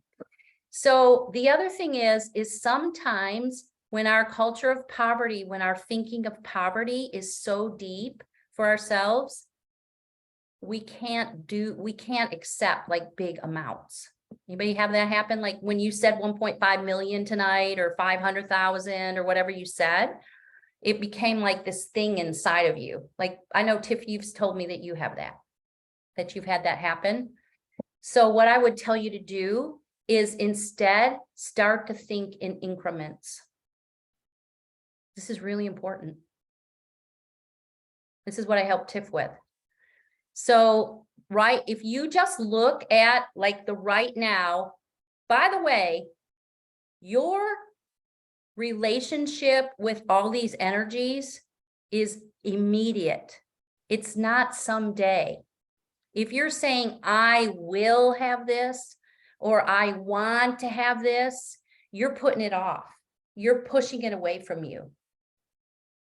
So the other thing is sometimes when our culture of poverty, when our thinking of poverty is so deep for ourselves, we can't accept like big amounts. Anybody have that happen? Like when you said 1.5 million tonight or 500,000 or whatever you said, it became like this thing inside of you. Like I know Tiff, you've told me that you have that you've had that happen. So what I would tell you to do is instead start to think in increments. This is really important. This is what I help Tiff with. So, right, if you just look at like the right now, by the way, your relationship with all these energies is immediate. It's not someday. If you're saying, I will have this, or I want to have this, you're putting it off. You're pushing it away from you.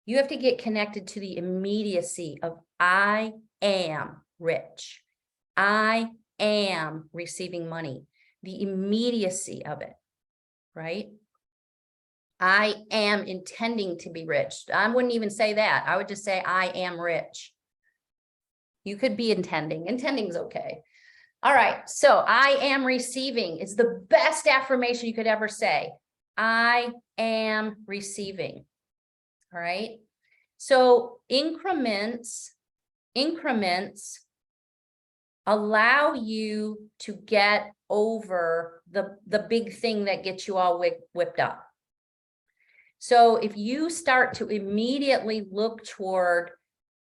You have to get connected to the immediacy of I am rich. I am receiving money. The immediacy of it, right? I am intending to be rich. I wouldn't even say that. I would just say I am rich. You could be intending. Intending's okay. All right. So I am receiving is the best affirmation you could ever say. I am receiving. All right. So increments allow you to get over the big thing that gets you all whipped up. So if you start to immediately look toward,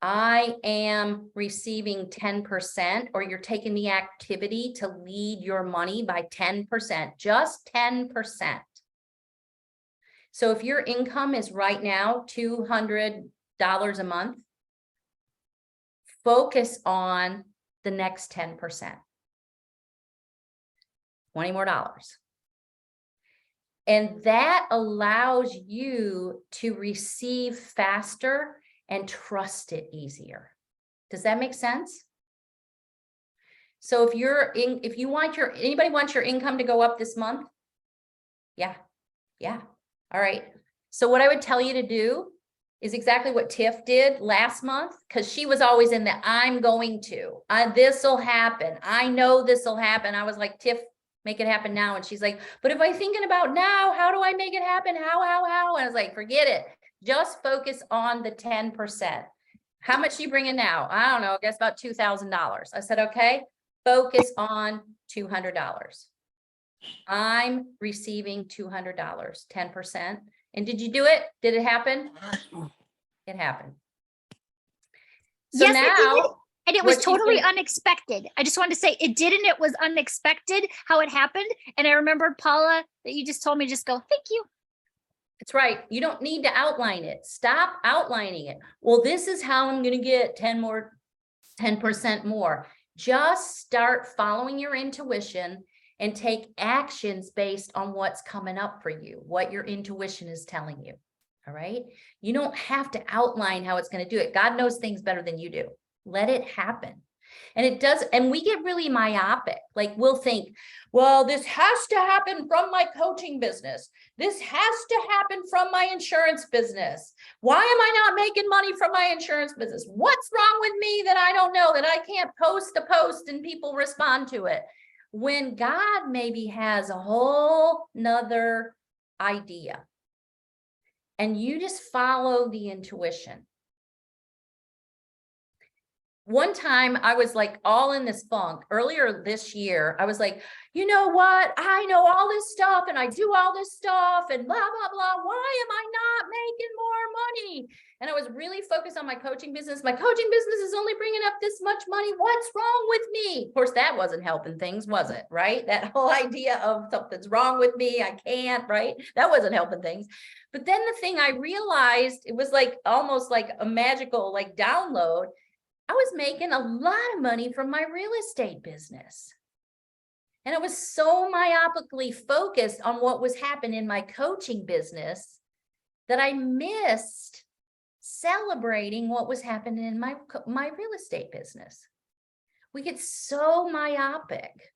I am receiving 10%, or you're taking the activity to lead your money by 10%, just 10%. So if your income is right now $200 a month, focus on the next 10%. 20 more dollars. And that allows you to receive faster and trust it easier. Does that make sense? So if you want anybody wants your income to go up this month? Yeah. All right. So what I would tell you to do is exactly what Tiff did last month, because she was always in the I'm going to, this will happen. I know this will happen. I was like, Tiff, make it happen now. And she's like, but if I'm thinking about now, how do I make it happen? How? And I was like, forget it. Just focus on the 10%. How much you bring in now? I don't know, I guess about $2,000. I said, okay, focus on $200. I'm receiving $200, 10%. And did you do it? Did it happen? It happened. So Yes, now, it did. And it was what you totally can- unexpected. I just wanted to say it did, and it was unexpected how it happened. And I remembered, Paula, that you just told me, just go, thank you. That's right. You don't need to outline it. Stop outlining it. Well, this is how I'm going to get 10% more. Just start following your intuition and take actions based on what's coming up for you, what your intuition is telling you. All right. You don't have to outline how it's going to do it. God knows things better than you do. Let it happen. And it does. And we get really myopic. Like we'll think, well, this has to happen from my coaching business. This has to happen from my insurance business. Why am I not making money from my insurance business? What's wrong with me that I don't know, that I can't post a post and people respond to it? When God maybe has a whole nother idea and you just follow the intuition. One time I was like all in this funk earlier this year. I was like, you know what? I know all this stuff and I do all this stuff and blah, blah, blah. Why am I not making more money? And I was really focused on my coaching business. My coaching business is only bringing up this much money. What's wrong with me? Of course, that wasn't helping things, was it? Right? That whole idea of something's wrong with me. I can't, right? That wasn't helping things. But then the thing I realized, it was like almost like a magical like download. I was making a lot of money from my real estate business. And I was so myopically focused on what was happening in my coaching business that I missed celebrating what was happening in my real estate business. We get so myopic.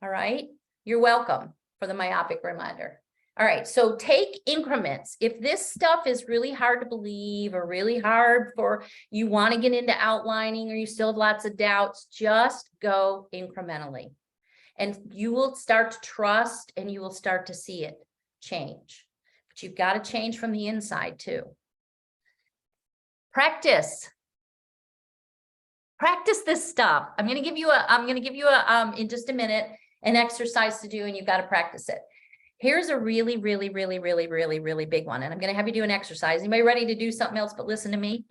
All right. You're welcome for the myopic reminder. All right, so take increments. If this stuff is really hard to believe or really hard for you want to get into outlining or you still have lots of doubts, just go incrementally. And you will start to trust and you will start to see it change. But you've got to change from the inside too. Practice. Practice this stuff. I'm going to give you a in just a minute. an exercise to do and you've got to practice it. Here's a really, really, really, really, really, really big one. And I'm going to have you do an exercise. Anybody ready to do something else but listen to me?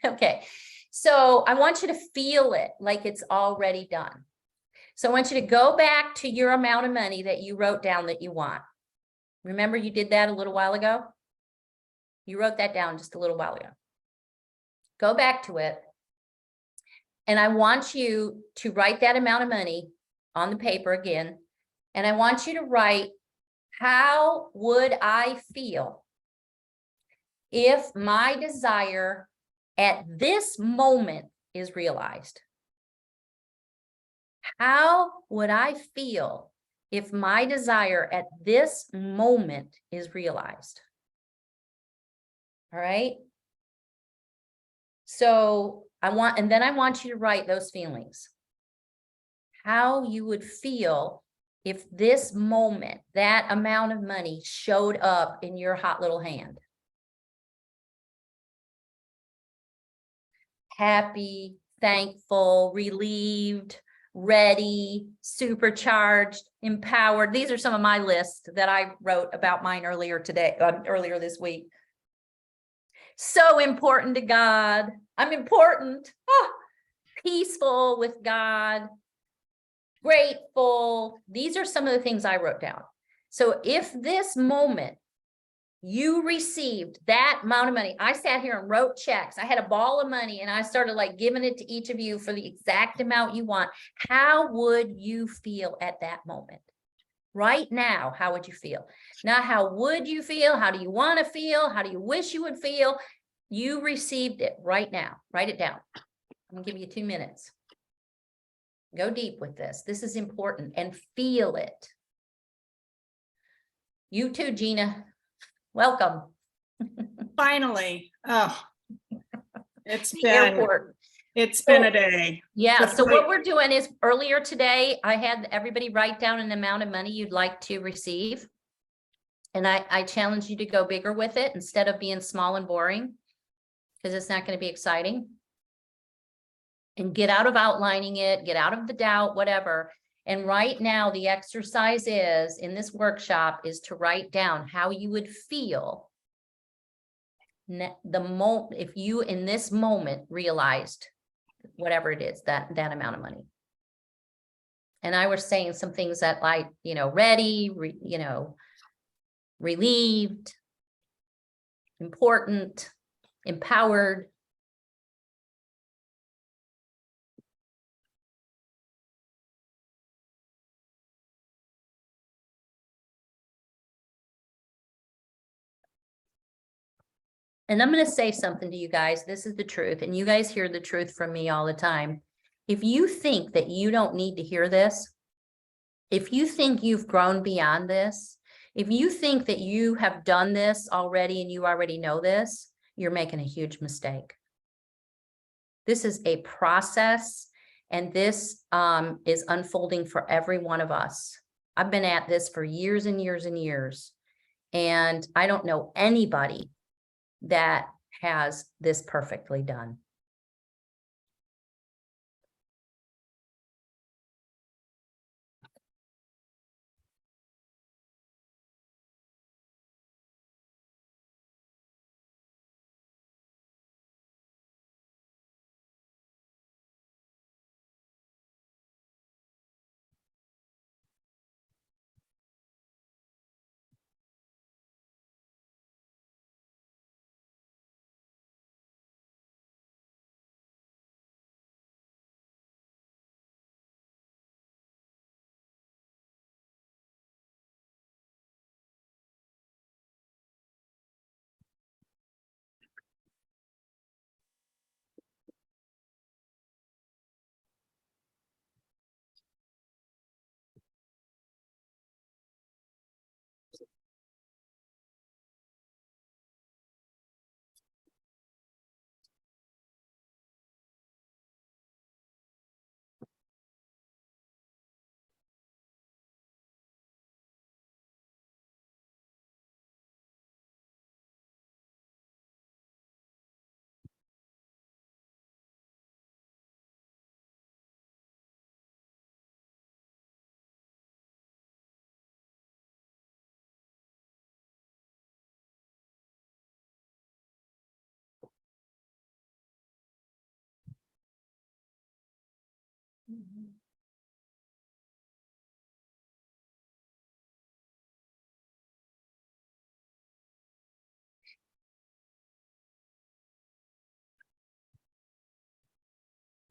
Okay. So I want you to feel it like it's already done. So I want you to go back to your amount of money that you wrote down that you want. Remember you did that a little while ago? You wrote that down just a little while ago. Go back to it. And I want you to write that amount of money on the paper again. And I want you to write, how would I feel if my desire at this moment is realized? How would I feel if my desire at this moment is realized? All right. So and then I want you to write those feelings. How you would feel if this moment, that amount of money showed up in your hot little hand. Happy, thankful, relieved, ready, supercharged, empowered. These are some of my lists that I wrote about mine earlier this week. So important to God. I'm important. Oh, peaceful with God. Grateful. These are some of the things I wrote down. So if this moment you received that amount of money, I sat here and wrote checks. I had a ball of money and I started like giving it to each of you for the exact amount you want. How would you feel at that moment? Right now, how would you feel? Not how would you feel? How do you want to feel? How do you wish you would feel? You received it right now. Write it down. I'm gonna give you 2 minutes. Go deep with this. This is important, and feel it. You too, Gina. Welcome. Finally. Oh, it's The been airport. a day. Yeah, That's so great. what we're doing is earlier today, I had everybody write down an amount of money you'd like to receive. And I challenge you to go bigger with it instead of being small and boring, because it's not going to be exciting. And get out of outlining it, get out of the doubt, whatever. And right now, the exercise is in this workshop is to write down how you would feel if you in this moment realized whatever it is, that amount of money. And I was saying some things that like, ready, relieved, important, empowered. And I'm going to say something to you guys. This is the truth. And you guys hear the truth from me all the time. If you think that you don't need to hear this, if you think you've grown beyond this, if you think that you have done this already and you already know this, you're making a huge mistake. This is a process, and this is unfolding for every one of us. I've been at this for years and years and years, and I don't know anybody that has this perfectly done.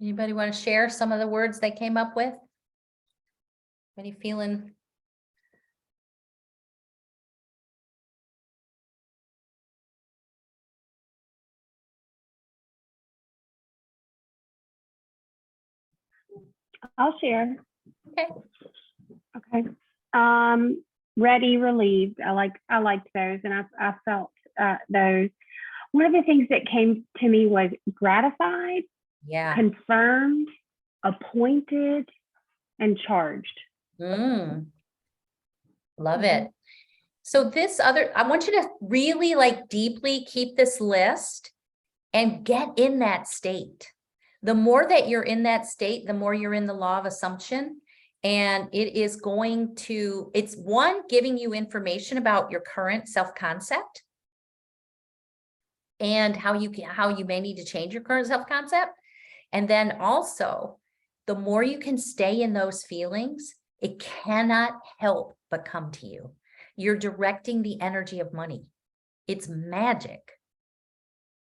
Anybody want to share some of the words they came up with? Any feeling? I'll share. Okay. Okay. Ready, relieved. I liked those, and I felt those. One of the things that came to me was gratified, Yeah. confirmed, appointed, and charged. Love it. So this other, I want you to really like deeply keep this list and get in that state. The more that you're in that state, the more you're in the law of assumption. And it is going to, it's one, giving you information about your current self-concept and how you may need to change your current self-concept. And then also, the more you can stay in those feelings, it cannot help but come to you. You're directing the energy of money. It's magic.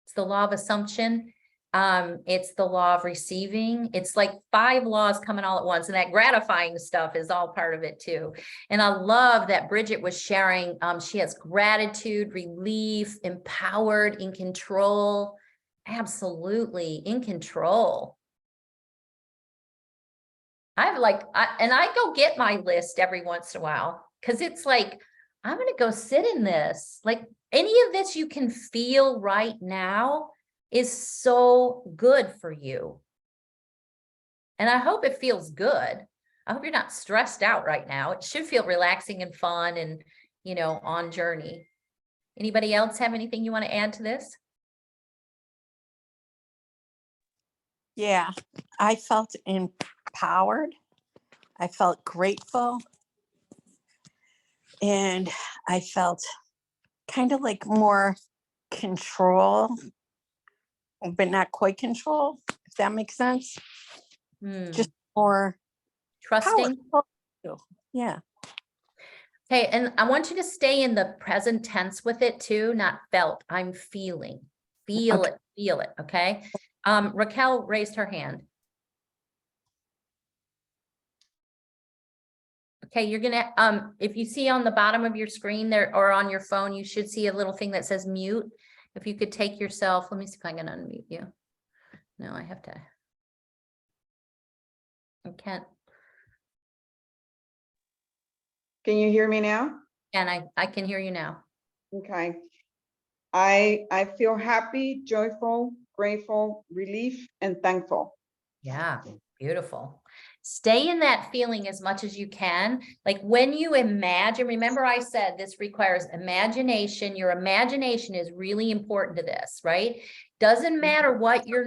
It's the law of assumption. It's the law of receiving. It's like 5 laws coming all at once. And that gratifying stuff is all part of it too. And I love that Bridget was sharing. She has gratitude, relief, empowered, in control. Absolutely in control. I go get my list every once in a while because it's like, I'm going to go sit in this. Like any of this you can feel right now is so good for you. And I hope it feels good. I hope you're not stressed out right now. It should feel relaxing and fun and, on journey. Anybody else have anything you want to add to this? Yeah, I felt empowered. I felt grateful. And I felt kind of like more control, but not quite control, if that makes sense. Just more trusting. powerful. Yeah. Okay, and I want you to stay in the present tense with it too, not felt. I'm feeling. Feel it, okay? Raquel raised her hand. Okay, you're gonna, if you see on the bottom of your screen there or on your phone, you should see a little thing that says mute. If you could take yourself, let me see if I can unmute you. No, I have to. I can't. Can you hear me now? And I can hear you now. Okay. I feel happy, joyful, grateful, relief, and thankful. Yeah, beautiful. Stay in that feeling as much as you can. Like when you imagine, remember I said this requires imagination. Your imagination is really important to this, right? Doesn't matter what your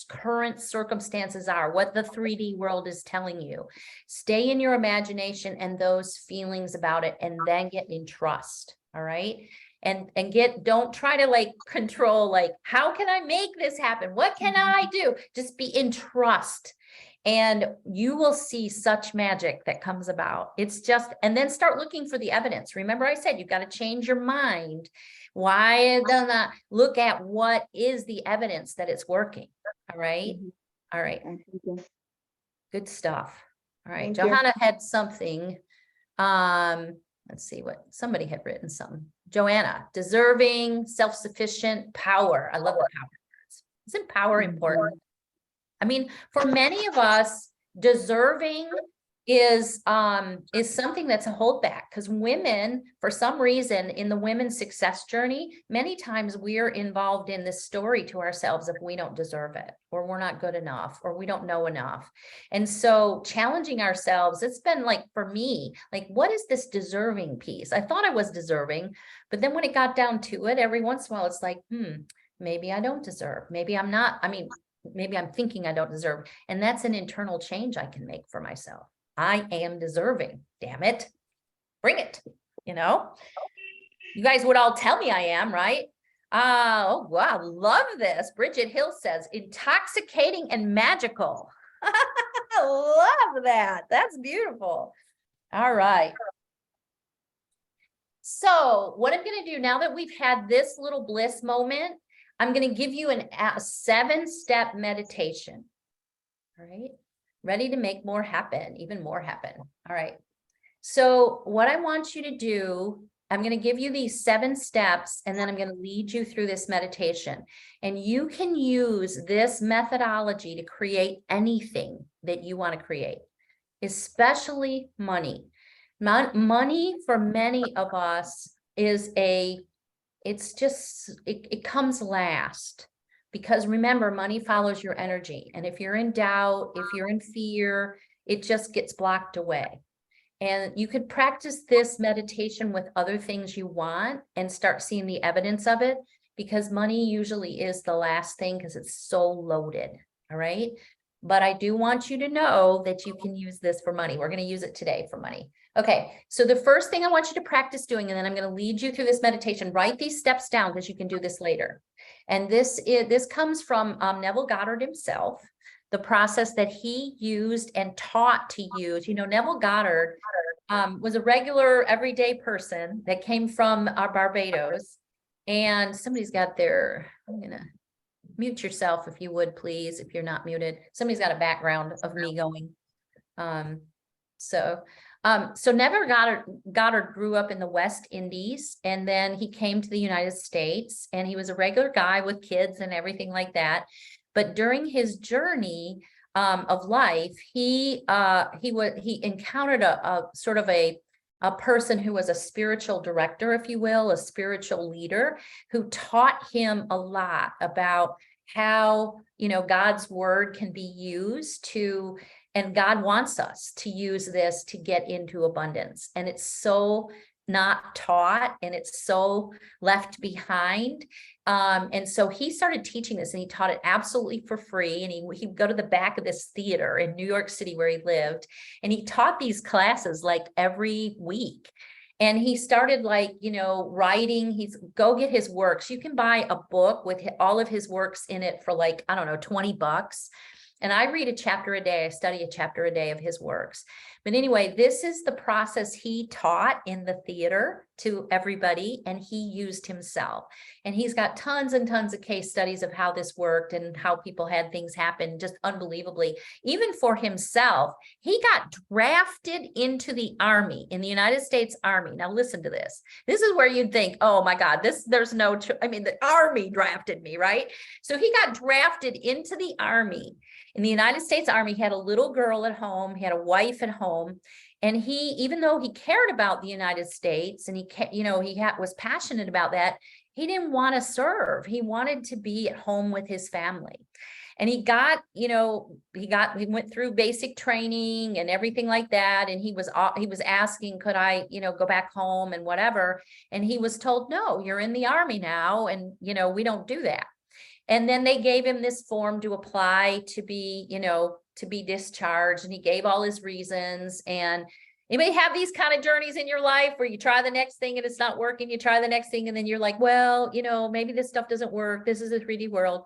current circumstances are, what the 3D world is telling you. Stay in your imagination and those feelings about it, and then get in trust. All right. And don't try to like control, like, how can I make this happen? What can I do? Just be in trust. And you will see such magic that comes about. It's just, and then start looking for the evidence. Remember I said, you've got to change your mind. Why don't I look at what is the evidence that it's working? All right. All right. Good stuff. All right. Thank you. Johanna had something. Let's see what somebody had written something. Joanna, deserving, self-sufficient, power. I love the power words. Isn't power important? I mean, for many of us, deserving is something that's a holdback, because women, for some reason, in the women's success journey, many times we're involved in this story to ourselves if we don't deserve it, or we're not good enough, or we don't know enough. And so challenging ourselves, it's been like, for me, like, what is this deserving piece? I thought I was deserving, but then when it got down to it, every once in a while, it's like, maybe I don't deserve. Maybe I'm not, maybe I'm thinking I don't deserve. And that's an internal change I can make for myself. I am deserving. Damn it. Bring it. You guys would all tell me I am, right? Oh, wow. Love this. Bridget Hill says intoxicating and magical. I love that. That's beautiful. All right. So what I'm going to do now that we've had this little bliss moment, I'm going to give you a 7-step meditation. All right. Ready to make more happen, even more happen. All right. So what I want you to do, I'm going to give you these 7 steps, and then I'm going to lead you through this meditation. And you can use this methodology to create anything that you want to create, especially money. Money for many of us is it comes last, because remember, money follows your energy. And if you're in doubt, if you're in fear, it just gets blocked away. And you could practice this meditation with other things you want and start seeing the evidence of it, because money usually is the last thing because it's so loaded. All right. But I do want you to know that you can use this for money. We're going to use it today for money. Okay. So the first thing I want you to practice doing, and then I'm going to lead you through this meditation, write these steps down because you can do this later. And this comes from Neville Goddard himself. The process that he used and taught to use. Neville Goddard was a regular everyday person that came from Barbados, and somebody's got their, I'm gonna mute yourself if you would, please, if you're not muted. Somebody's got a background of me going. So Neville Goddard grew up in the West Indies, and then he came to the United States, and he was a regular guy with kids and everything like that. But during his journey of life, he encountered a sort of a person who was a spiritual director, if you will, a spiritual leader, who taught him a lot about how, God's word can be used to, and God wants us to use this to get into abundance. And it's so not taught, and it's so left behind. And so he started teaching this, and he taught it absolutely for free. And he'd go to the back of this theater in New York City where he lived, and he taught these classes like every week. And he started writing. He's go get his works. You can buy a book with all of his works in it for like, I don't know, $20. And I read a chapter a day. I study a chapter a day of his works. But anyway, this is the process he taught in the theater to everybody, and he used himself. And he's got tons and tons of case studies of how this worked and how people had things happen just unbelievably. Even for himself, he got drafted into the Army, in the United States Army. Now listen to this. This is where you'd think, oh my God, the Army drafted me, right? So he got drafted into the Army. In the United States Army, he had a little girl at home. He had a wife at home. And he, even though he cared about the United States and was passionate about that, he didn't want to serve. He wanted to be at home with his family. And he went through basic training and everything like that. And he was asking, could I, go back home and whatever. And he was told, no, you're in the Army now. And, we don't do that. And then they gave him this form to apply to be, to be discharged. And he gave all his reasons. And you may have these kind of journeys in your life where you try the next thing and it's not working. You try the next thing and then you're like, well, maybe this stuff doesn't work. This is a 3D world.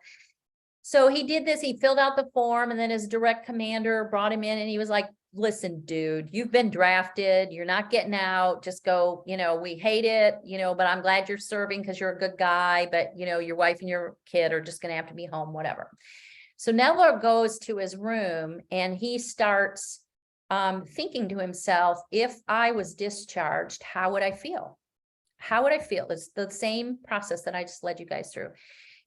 So he did this. He filled out the form, and then his direct commander brought him in, and he was like, listen, dude, you've been drafted. You're not getting out. Just go, we hate it, but I'm glad you're serving because you're a good guy. But, your wife and your kid are just going to have to be home, whatever. So Neville goes to his room, and he starts thinking to himself, if I was discharged, how would I feel? How would I feel? It's the same process that I just led you guys through.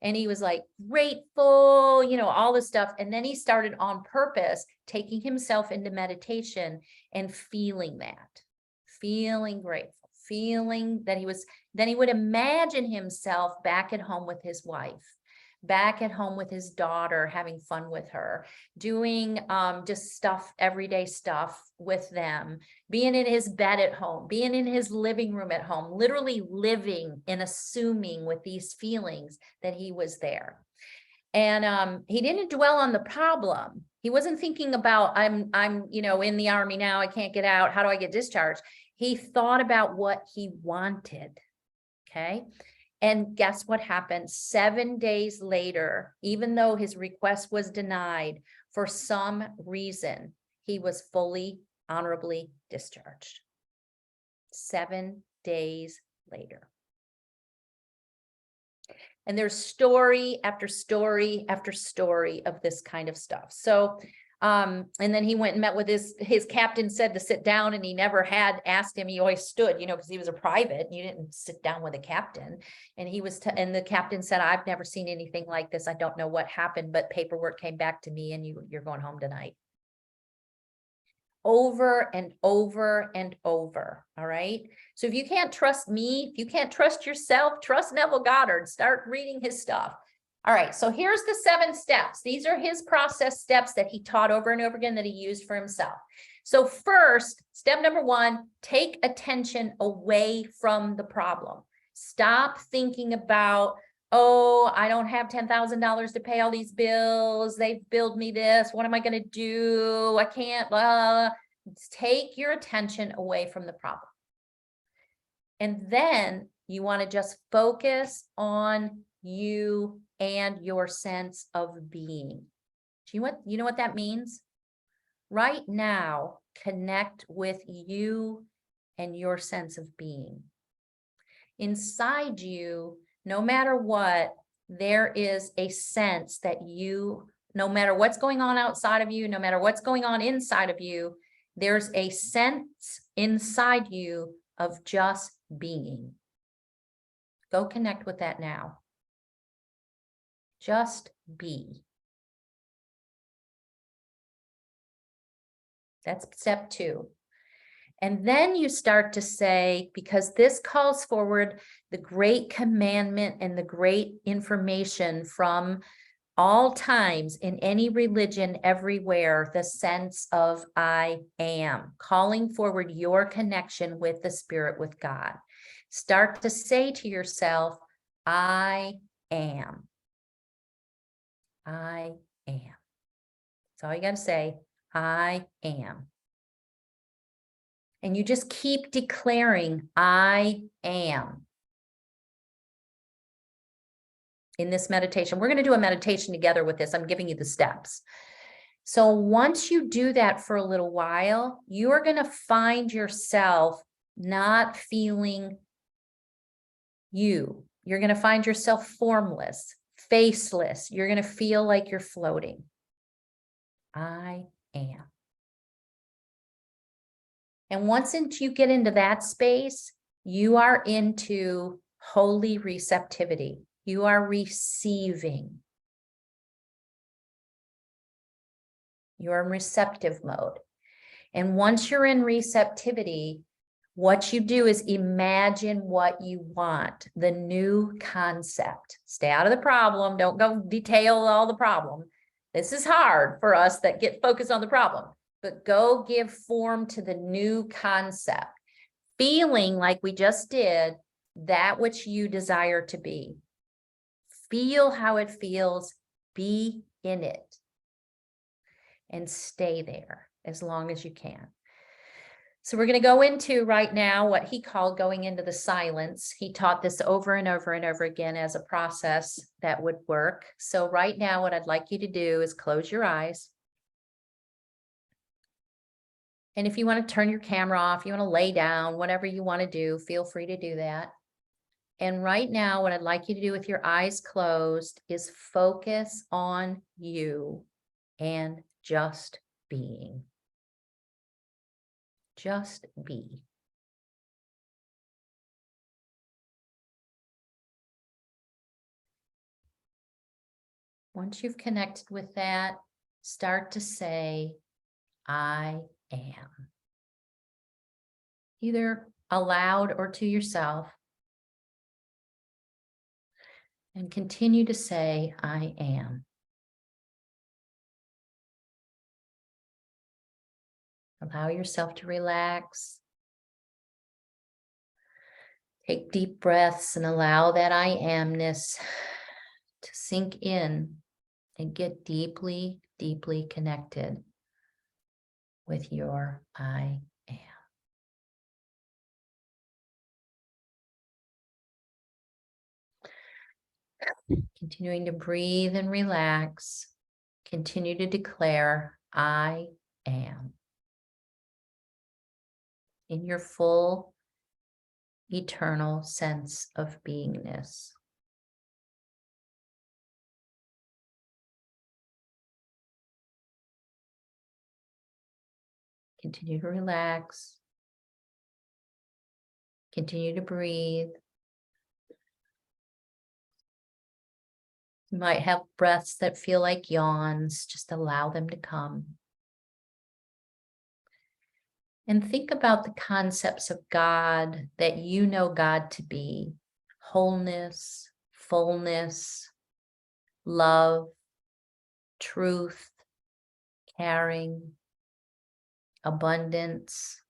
And he was like grateful, all this stuff. And then he started on purpose, taking himself into meditation and feeling grateful, feeling that then he would imagine himself back at home with his wife, back at home with his daughter, having fun with her, doing just everyday stuff with them, being in his bed at home, being in his living room at home, literally living and assuming with these feelings that he was there. And he didn't dwell on the problem. He wasn't thinking about, I'm in the Army now, I can't get out. How do I get discharged? He thought about what he wanted. Okay. And guess what happened? 7 days later, even though his request was denied, for some reason, he was fully, honorably discharged. 7 days later. And there's story after story after story of this kind of stuff. So, and then he went and met with his captain, said to sit down, and he never had asked him. He always stood, you know, because he was a private. You didn't sit down with a captain. And he was, and the captain said, I've never seen anything like this. I don't know what happened, but paperwork came back to me, and you're going home tonight. Over and over and over. All right. So if you can't trust me, if you can't trust yourself, trust Neville Goddard. Start reading his stuff. All right. So here's the 7 steps. These are his process steps that he taught over and over again that he used for himself. So first, step number 1, take attention away from the problem. Stop thinking about, oh, I don't have $10,000 to pay all these bills. They've billed me this. What am I going to do? I can't, blah. Take your attention away from the problem. And then you want to just focus on you and your sense of being. Do you know what that means? Right now, connect with you and your sense of being. Inside you, no matter what, there is a sense that you, no matter what's going on outside of you, no matter what's going on inside of you, there's a sense inside you of just being. Go connect with that now. Just be. That's step 2. And then you start to say, because this calls forward the great commandment and the great information from all times in any religion everywhere, the sense of I am, calling forward your connection with the Spirit, with God. Start to say to yourself, I am. I am. That's all you got to say. I am. And you just keep declaring, I am. In this meditation, we're going to do a meditation together with this. I'm giving you the steps. So once you do that for a little while, you are going to find yourself not feeling you. You're going to find yourself formless, faceless. You're going to feel like you're floating. I am. And once you get into that space, you are into holy receptivity. You are receiving. You're in receptive mode. And once you're in receptivity, what you do is imagine what you want, the new concept. Stay out of the problem. Don't go detail all the problem. This is hard for us that get focused on the problem, but go give form to the new concept, feeling like we just did that which you desire to be. Feel how it feels, be in it, and stay there as long as you can. So we're going to go into right now what he called going into the silence. He taught this over and over and over again as a process that would work. So right now, what I'd like you to do is close your eyes. And if you want to turn your camera off, you want to lay down, whatever you want to do, feel free to do that. And right now, what I'd like you to do with your eyes closed is focus on you and just being. Just be. Once you've connected with that, start to say, I am. Either aloud or to yourself. And continue to say, I am. Allow yourself to relax. Take deep breaths and allow that I amness to sink in and get deeply, deeply connected with your I am. Continuing to breathe and relax. Continue to declare, I am. In your full, eternal sense of beingness. Continue to relax. Continue to breathe. You might have breaths that feel like yawns. Just allow them to come. And think about the concepts of God that you know God to be. Wholeness, fullness, love, truth, caring, abundance.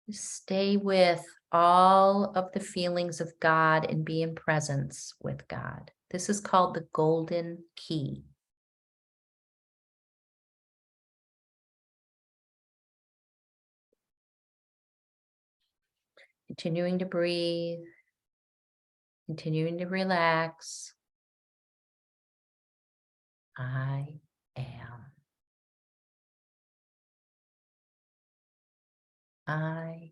Stay with all of the feelings of God and be in presence with God. This is called the golden key. Continuing to breathe, continuing to relax. I am. I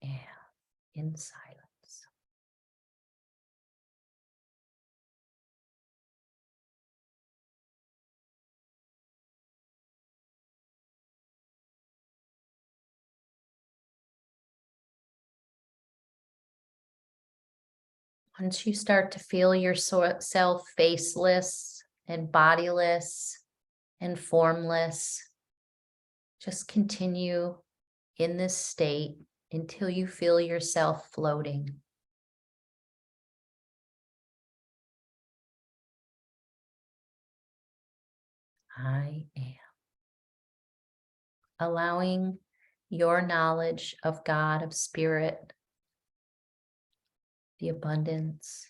am in silence. Once you start to feel yourself faceless and bodiless and formless, just continue in this state until you feel yourself floating. I am. Allowing your knowledge of God, of spirit, the abundance,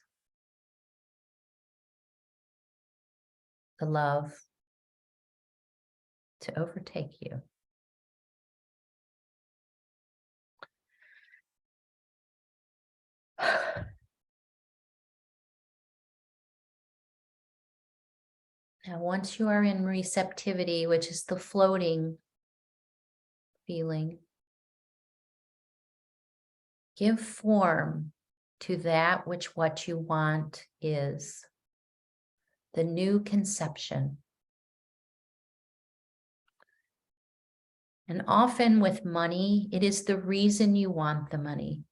the love to overtake you. Now, once you are in receptivity, which is the floating feeling, give form to that which what you want is. The new conception. And often with money, it is the reason you want the money.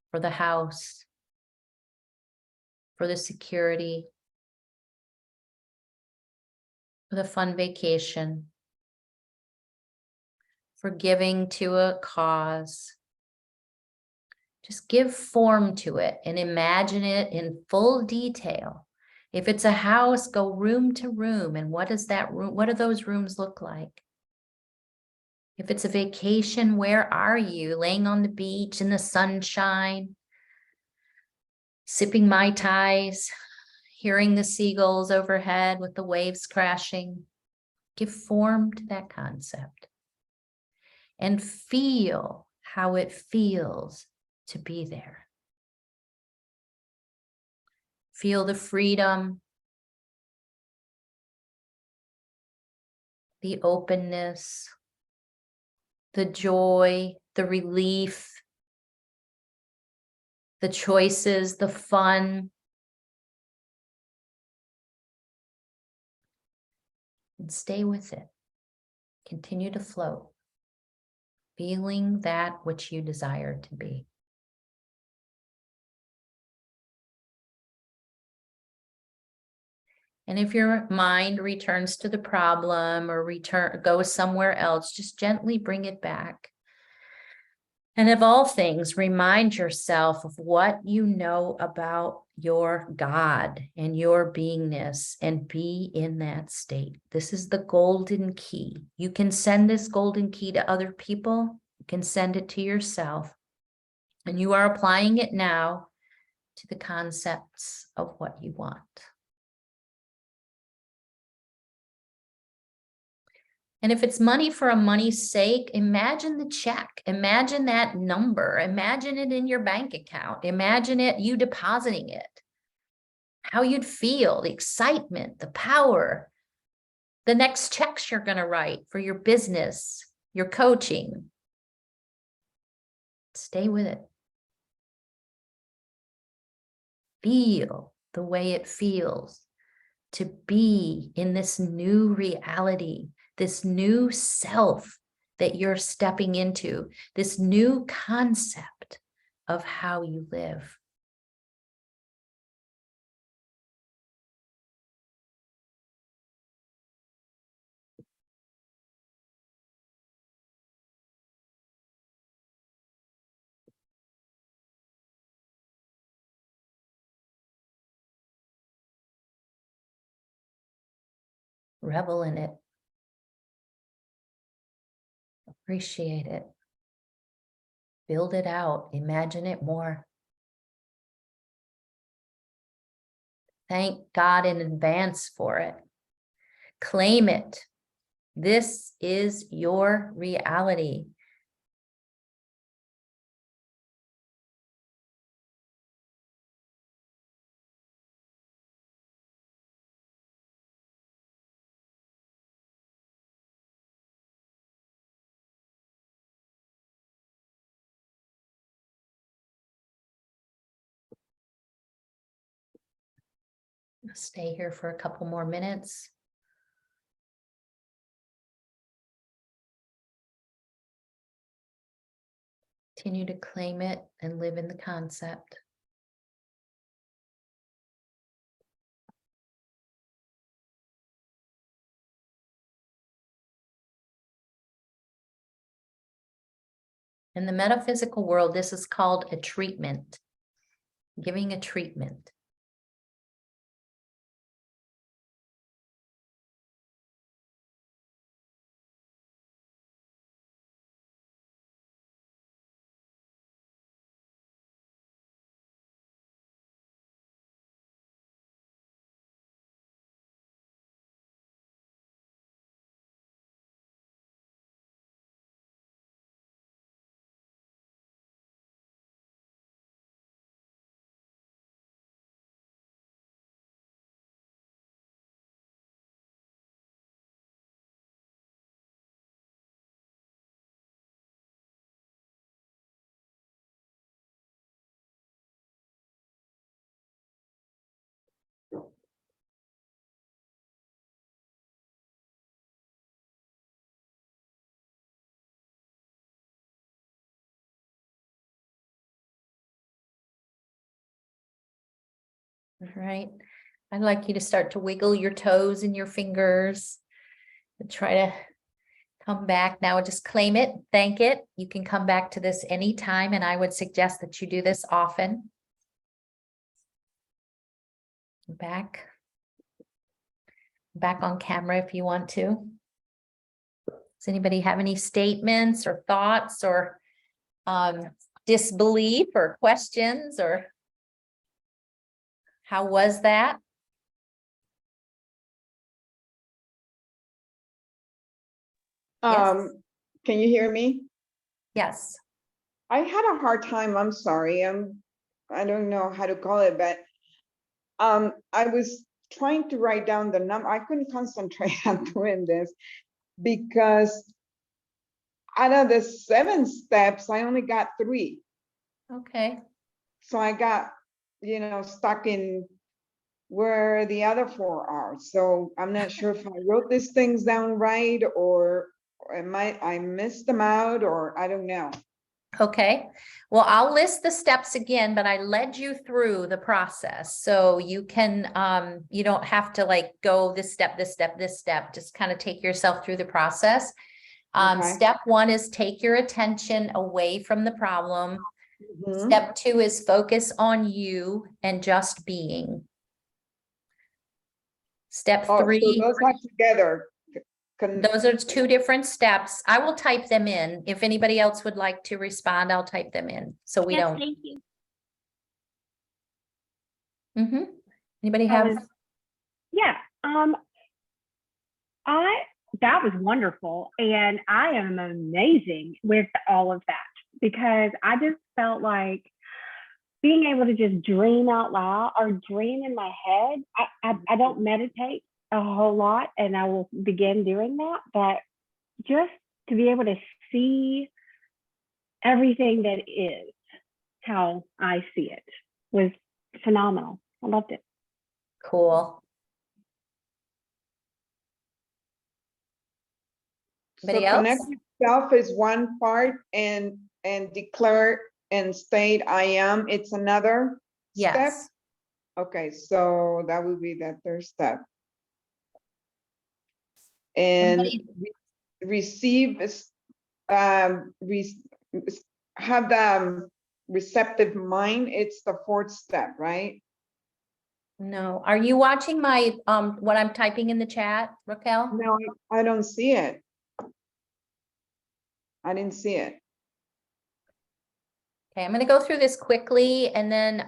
For the house, for the security, for the fun vacation, for giving to a cause. Just give form to it and imagine it in full detail. If it's a house, go room to room. And what does that room, what do those rooms look like? If it's a vacation, where are you? Laying on the beach in the sunshine, sipping Mai Tais, hearing the seagulls overhead with the waves crashing. Give form to that concept and feel how it feels to be there. Feel the freedom, the openness, the joy, the relief, the choices, the fun. And stay with it. Continue to float, feeling that which you desire to be. And if your mind returns to the problem or goes somewhere else, just gently bring it back. And of all things, remind yourself of what you know about your God and your beingness and be in that state. This is the golden key. You can send this golden key to other people. You can send it to yourself. And you are applying it now to the concepts of what you want. And if it's money for a money's sake, imagine the check, imagine that number, imagine it in your bank account, imagine it, you depositing it, how you'd feel, the excitement, the power, the next checks you're going to write for your business, your coaching. Stay with it. Feel the way it feels to be in this new reality, this new self that you're stepping into, this new concept of how you live. Revel in it. Appreciate it. Build it out. Imagine it more. Thank God in advance for it. Claim it. This is your reality. Stay here for a couple more minutes. Continue to claim it and live in the concept. In the metaphysical world, this is called a treatment, giving a treatment. All right. I'd like you to start to wiggle your toes and your fingers and try to come back. Now just claim it, thank it. You can come back to this anytime, and I would suggest that you do this often. Back on camera if you want to. Does anybody have any statements or thoughts or disbelief or questions, or how was that? Yes. Can you hear me? Yes. I had a hard time, I'm sorry. I don't know how to call it, but I was trying to write down the number. I couldn't concentrate on doing this because out of the 7 steps, I only got 3. Okay. So I got, stuck in where the other 4 are. So I'm not sure if I wrote these things down right, or I missed them out, or I don't know. Okay, well, I'll list the steps again, but I led you through the process. So you can, you don't have to like go this step, this step, this step, just kind of take yourself through the process. Okay. Step 1 is take your attention away from the problem. Mhm. Step 2 is focus on you and just being. Step Oh, so 3. those are together. Those are 2 different steps. I will type them in. If anybody else would like to respond, I'll type them in. So we Yes, don't. thank you. Anybody have? Yeah. I that was wonderful. And I am amazing with all of that because I just felt like being able to just dream out loud or dream in my head. I don't meditate a whole lot, and I will begin doing that, but just to be able to see everything that is how I see it was phenomenal. I loved it. Cool. So Anybody else? connect yourself is one part and declare and state I am, it's another step. Yes. Okay, so that would be the third step. And Anybody- receive have the receptive mind, it's the fourth step, right? No, are you watching my, what I'm typing in the chat, Raquel? No, I don't see it. I didn't see it. Okay, I'm gonna go through this quickly, and then,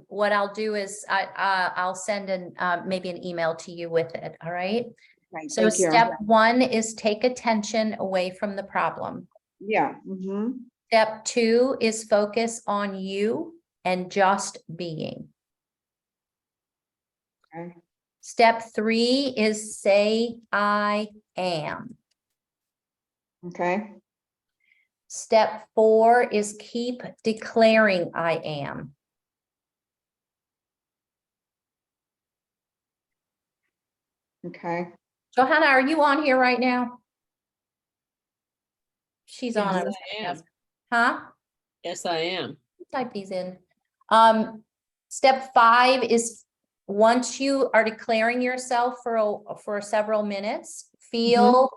what I'll do is I'll send maybe an email to you with it, all right? Right, So thank you. step one is take attention away from the problem. Yeah. Mm-hmm. Step two is focus on you and just being. Okay. Step three is say, I am. Okay. Step four is keep declaring I am. Okay. Johanna, are you on here right now? She's on. Yes, was I gonna am. ask. Huh? Yes, I am. Type these in. Step five is once you are declaring yourself for several minutes, feel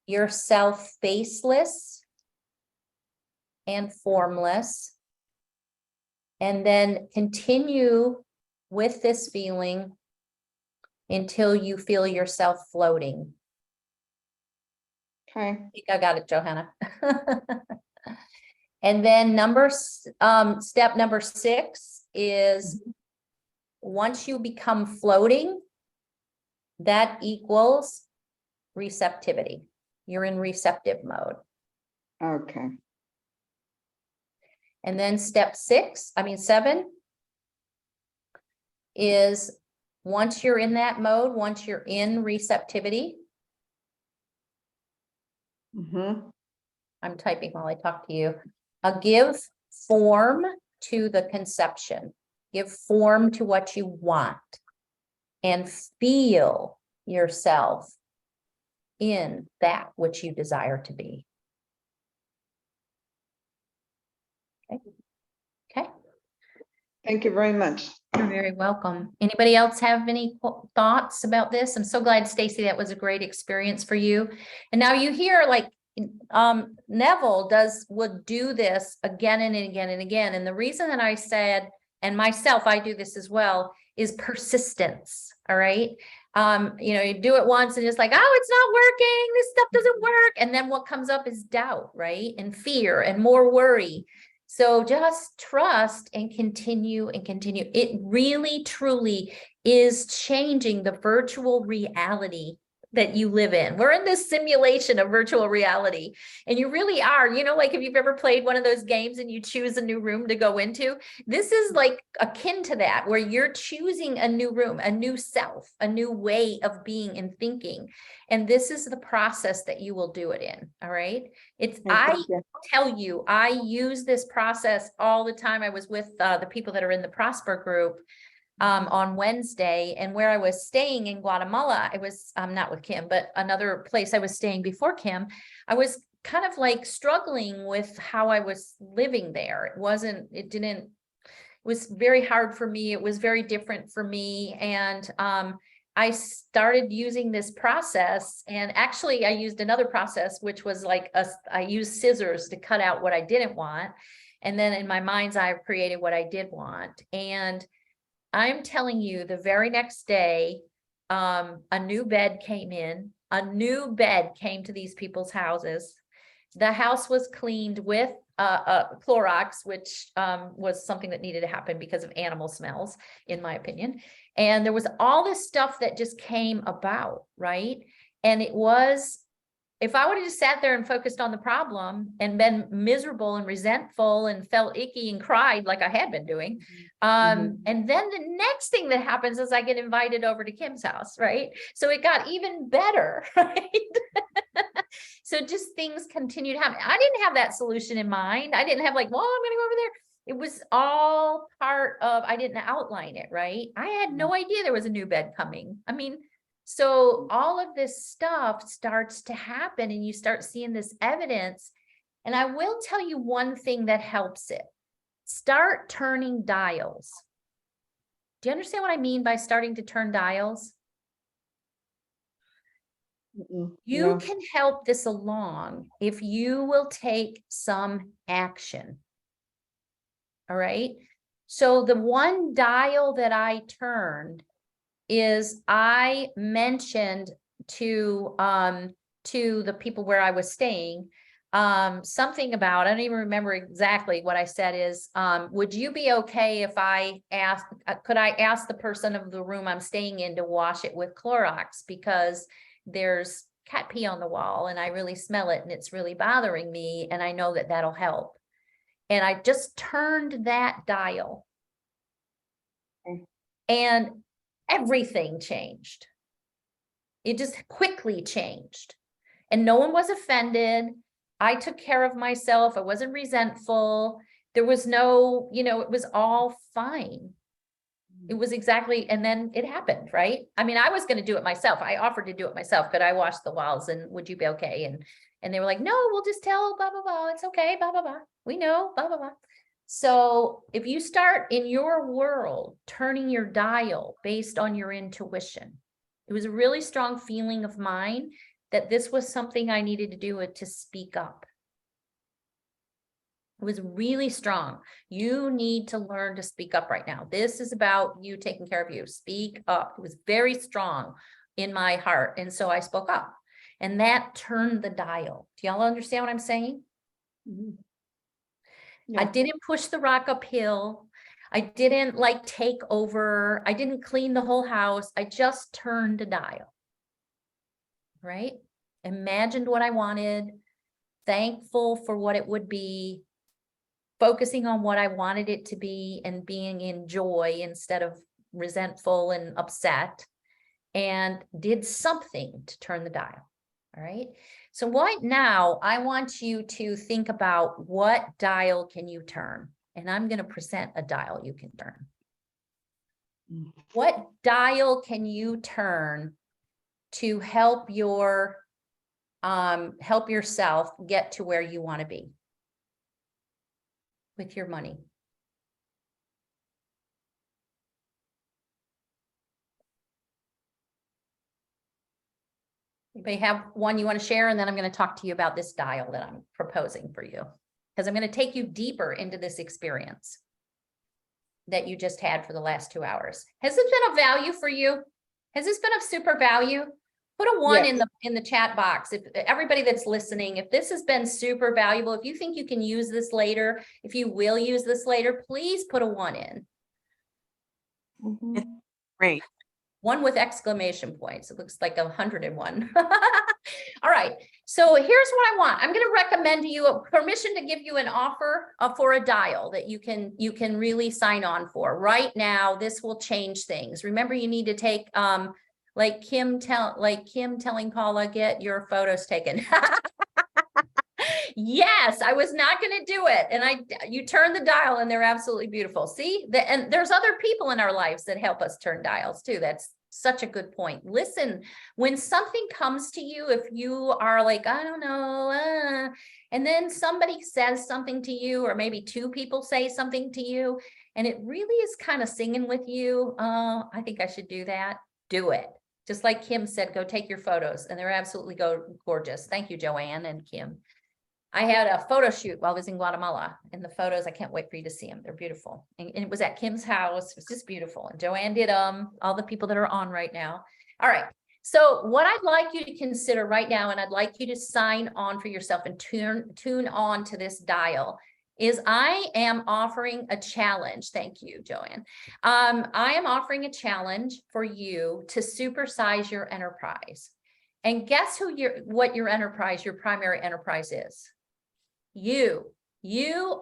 yourself faceless and formless. And then continue with this feeling until you feel yourself floating. Okay. I think I got it, Johanna. And then step number 6 is once you become floating, that equals receptivity. You're in receptive mode. Okay. And then step 7 is once you're in that mode, once you're in receptivity, I'm typing while I talk to you. Give form to the conception. Give form to what you want and feel yourself in that which you desire to be. Okay. Okay. Thank you very much. You're very welcome. Anybody else have any thoughts about this? I'm so glad, Stacy, that was a great experience for you. And now you hear like Neville would do this again and again and again. And the reason that I said, and myself, I do this as well, is persistence. All right. You do it once and it's like, oh, it's not working. This stuff doesn't work. And then what comes up is doubt, right? And fear and more worry. So just trust and continue and continue. It really, truly is changing the virtual reality that you live in. We're in this simulation of virtual reality, and you really are, like if you've ever played one of those games and you choose a new room to go into, this is like akin to that, where you're choosing a new room, a new self, a new way of being and thinking. And this is the process that you will do it in. All right. I tell you, I use this process all the time. I was with the people that are in the Prosper group on Wednesday, and where I was staying in Guatemala, I was not with Kim, but another place I was staying before Kim. I was kind of like struggling with how I was living there. It was very hard for me. It was very different for me. And I started using this process, and actually I used another process, which was like I used scissors to cut out what I didn't want. And then in my mind's eye, I created what I did want. And I'm telling you, the very next day, a new bed came in. A new bed came to these people's houses. The house was cleaned with Clorox, which was something that needed to happen because of animal smells, in my opinion. And there was all this stuff that just came about, right? And it was, if I would have just sat there and focused on the problem and been miserable and resentful and felt icky and cried like I had been doing. And then the next thing that happens is I get invited over to Kim's house, right? So it got even better, right? So just things continue to happen. I didn't have that solution in mind. I didn't have like, well, I'm going to go over there. It was all part of, I didn't outline it, right? I had no idea there was a new bed coming. I mean, so all of this stuff starts to happen and you start seeing this evidence. And I will tell you one thing that helps it. Start turning dials. Do you understand what I mean by starting to turn dials? You can help this along if you will take some action. All right. So the one dial that I turned is I mentioned to the people where I was staying, something about, I don't even remember exactly what I said is, would you be okay if I asked, could I ask the person of the room I'm staying in to wash it with Clorox because there's cat pee on the wall and I really smell it and it's really bothering me and I know that that'll help. And I just turned that dial and everything changed. It just quickly changed and no one was offended. I took care of myself. I wasn't resentful. There was no, it was all fine. It was exactly, and then it happened, right? I mean, I was going to do it myself. I offered to do it myself. Could I wash the walls and would you be okay? And they were like, no, we'll just tell blah, blah, blah. It's okay, blah, blah, blah. We know, blah, blah, blah. So if you start in your world, turning your dial based on your intuition, it was a really strong feeling of mine that this was something I needed to do to speak up. It was really strong. You need to learn to speak up right now. This is about you taking care of you. Speak up. It was very strong in my heart. And so I spoke up and that turned the dial. Do y'all understand what I'm saying? I didn't push the rock uphill. I didn't take over. I didn't clean the whole house. I just turned a dial, right? Imagined what I wanted, thankful for what it would be, focusing on what I wanted it to be and being in joy instead of resentful and upset, and did something to turn the dial. All right. So right now I want you to think about what dial can you turn? And I'm going to present a dial you can turn. What dial can you turn to help yourself get to where you want to be with your money? Anybody have one you want to share? And then I'm going to talk to you about this dial that I'm proposing for you, because I'm going to take you deeper into this experience that you just had for the last 2 hours. Has this been of value for you? Has this been of super value? Put a 1 in the chat box. If everybody that's listening, if this has been super valuable, if you think you can use this later, if you will use this later, please put a 1 in. Great. 1 with exclamation points. It looks like 101. All right. So here's what I want. I'm going to recommend to you a permission to give you an offer for a dial that you can really sign on for right now. This will change things. Remember, you need to take, like Kim telling Paula, get your photos taken. Yes, I was not going to do it. And you turn the dial and they're absolutely beautiful. See, and there's other people in our lives that help us turn dials too. That's such a good point. Listen, when something comes to you, if you are like, I don't know, and then somebody says something to you, or maybe 2 people say something to you, and it really is kind of singing with you, I think I should do that. Do it. Just like Kim said, go take your photos, and they're absolutely gorgeous. Thank you, Joanne and Kim. I had a photo shoot while I was in Guatemala, and the photos, I can't wait for you to see them. They're beautiful. And it was at Kim's house. It was just beautiful. And Joanne did all the people that are on right now. All right. So what I'd like you to consider right now, and I'd like you to sign on for yourself and tune on to this dial, is I am offering a challenge. Thank you, Joanne. I am offering a challenge for you to supersize your enterprise. And guess what your primary enterprise is? You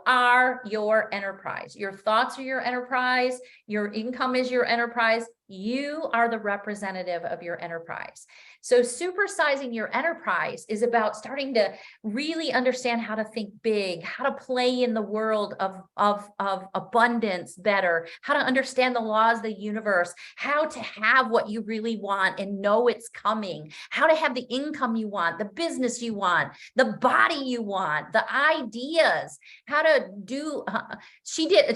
are your enterprise. Your thoughts are your enterprise. Your income is your enterprise. You are the representative of your enterprise. So supersizing your enterprise is about starting to really understand how to think big, how to play in the world of abundance better, how to understand the laws of the universe, how to have what you really want and know it's coming, how to have the income you want, the business you want, the body you want, the ideas, how to do,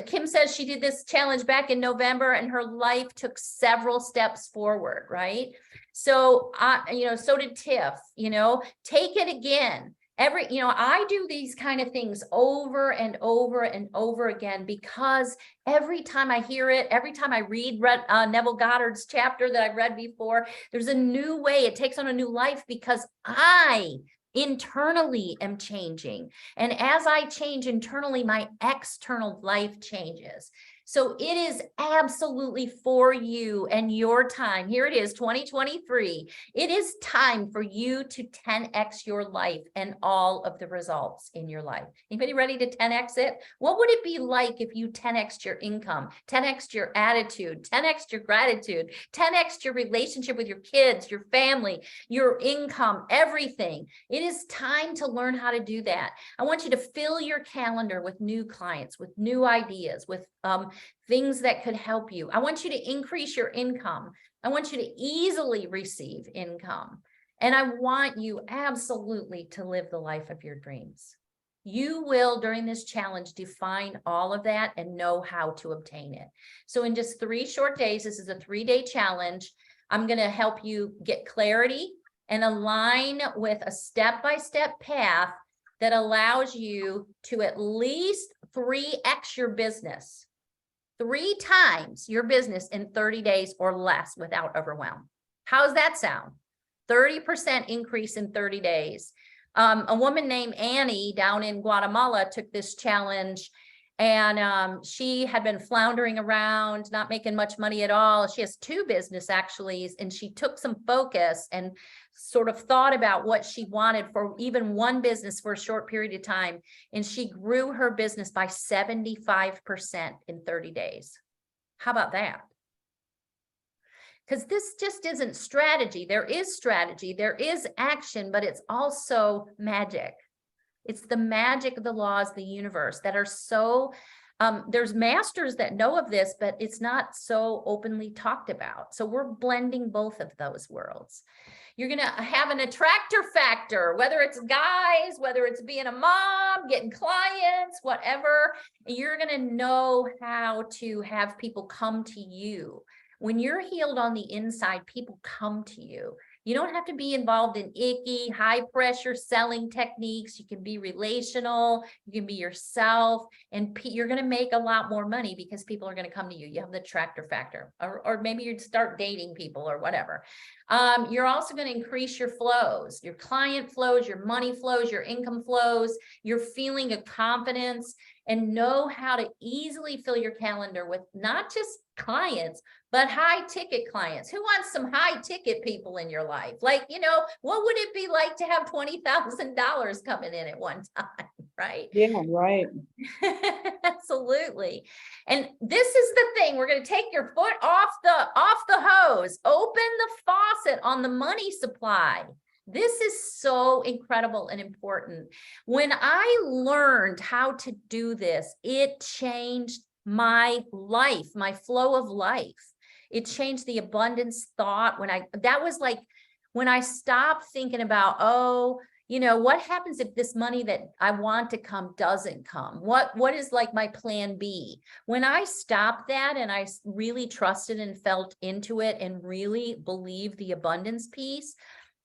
Kim says she did this challenge back in November and her life took several steps forward, right? So, so did Tiff, take it again. I do these kind of things over and over and over again, because every time I hear it, every time I read Neville Goddard's chapter that I've read before, there's a new way. It takes on a new life because I internally am changing. And as I change internally, my external life changes. So it is absolutely for you and your time. Here it is, 2023. It is time for you to 10x your life and all of the results in your life. Anybody ready to 10x it? What would it be like if you 10x'd your income, 10x'd your attitude, 10x'd your gratitude, 10x'd your relationship with your kids, your family, your income, everything? It is time to learn how to do that. I want you to fill your calendar with new clients, with new ideas, with things that could help you. I want you to increase your income. I want you to easily receive income. And I want you absolutely to live the life of your dreams. You will, during this challenge, define all of that and know how to obtain it. So in just 3 short days, this is a 3-day challenge. I'm going to help you get clarity and align with a step-by-step path that allows you to at least 3x your business. 3 times your business in 30 days or less without overwhelm. How's that sound? 30% increase in 30 days. A woman named Annie down in Guatemala took this challenge, and she had been floundering around, not making much money at all. She has 2 business actually, and she took some focus and sort of thought about what she wanted for even one business for a short period of time. And she grew her business by 75% in 30 days. How about that? Because this just isn't strategy. There is strategy, there is action, but it's also magic. It's the magic of the laws of the universe that are so, there's masters that know of this, but it's not so openly talked about. So we're blending both of those worlds. You're going to have an attractor factor, whether it's guys, whether it's being a mom, getting clients, whatever. You're going to know how to have people come to you. When you're healed on the inside, people come to you. You don't have to be involved in icky, high pressure selling techniques. You can be relational, you can be yourself, and you're going to make a lot more money because people are going to come to you. You have the attractor factor, or maybe you'd start dating people or whatever. You're also going to increase your flows, your client flows, your money flows, your income flows, your feeling of confidence, and know how to easily fill your calendar with not just clients, but high ticket clients. Who wants some high ticket people in your life? Like, what would it be like to have $20,000 coming in at one time, right? Yeah, right. Absolutely. And this is the thing. We're going to take your foot off the hose, open the faucet on the money supply. This is so incredible and important. When I learned how to do this, it changed my life, my flow of life. It changed the abundance thought that was like when I stopped thinking about, what happens if this money that I want to come doesn't come? What is like my plan B? When I stopped that and I really trusted and felt into it and really believed the abundance piece,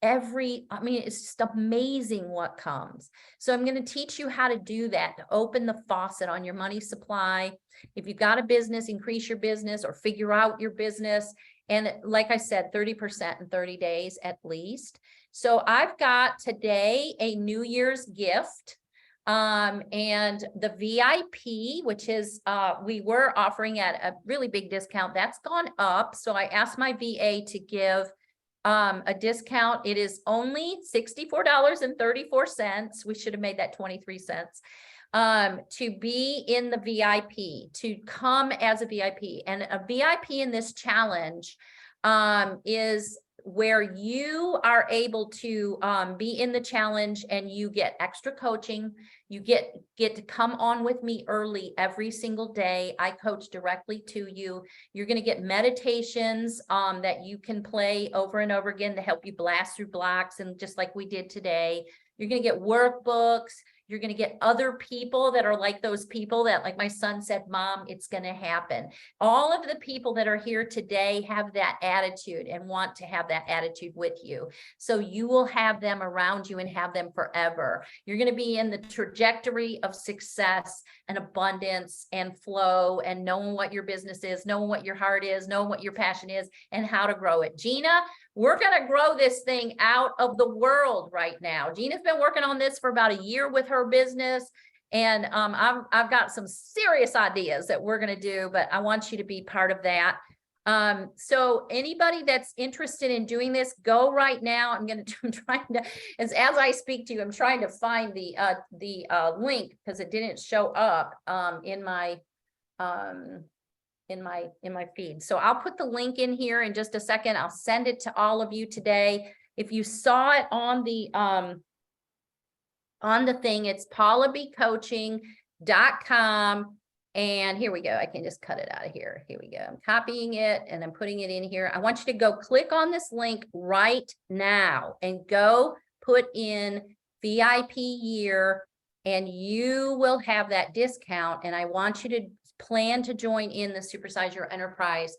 it's just amazing what comes. So I'm going to teach you how to do that, to open the faucet on your money supply. If you've got a business, increase your business or figure out your business. And like I said, 30% in 30 days at least. So I've got today a New Year's gift. And the VIP, which is, we were offering at a really big discount, that's gone up. So I asked my VA to give a discount. It is only $64.34. We should have made that 23 cents. To be in the VIP, to come as a VIP. And a VIP in this challenge is where you are able to be in the challenge and you get extra coaching. You get to come on with me early every single day. I coach directly to you. You're going to get meditations that you can play over and over again to help you blast through blocks, and just like we did today. You're going to get workbooks. You're going to get other people that are like those people that, like my son said, Mom, it's going to happen. All of the people that are here today have that attitude and want to have that attitude with you. So you will have them around you and have them forever. You're going to be in the trajectory of success and abundance and flow and knowing what your business is, knowing what your heart is, knowing what your passion is, and how to grow it. Gina, we're going to grow this thing out of the world right now. Gina's been working on this for about a year with her business. And I've got some serious ideas that we're going to do, but I want you to be part of that. So anybody that's interested in doing this, go right now. I'm trying to, as I speak to you, I'm trying to find the link because it didn't show up in my feed. So I'll put the link in here in just a second. I'll send it to all of you today. If you saw it on the thing, it's paulabcoaching.com. And here we go. I can just cut it out of here. Here we go. I'm copying it and I'm putting it in here. I want you to go click on this link right now and go put in VIP year, and you will have that discount. And I want you to plan to join in the Supersize Your Enterprise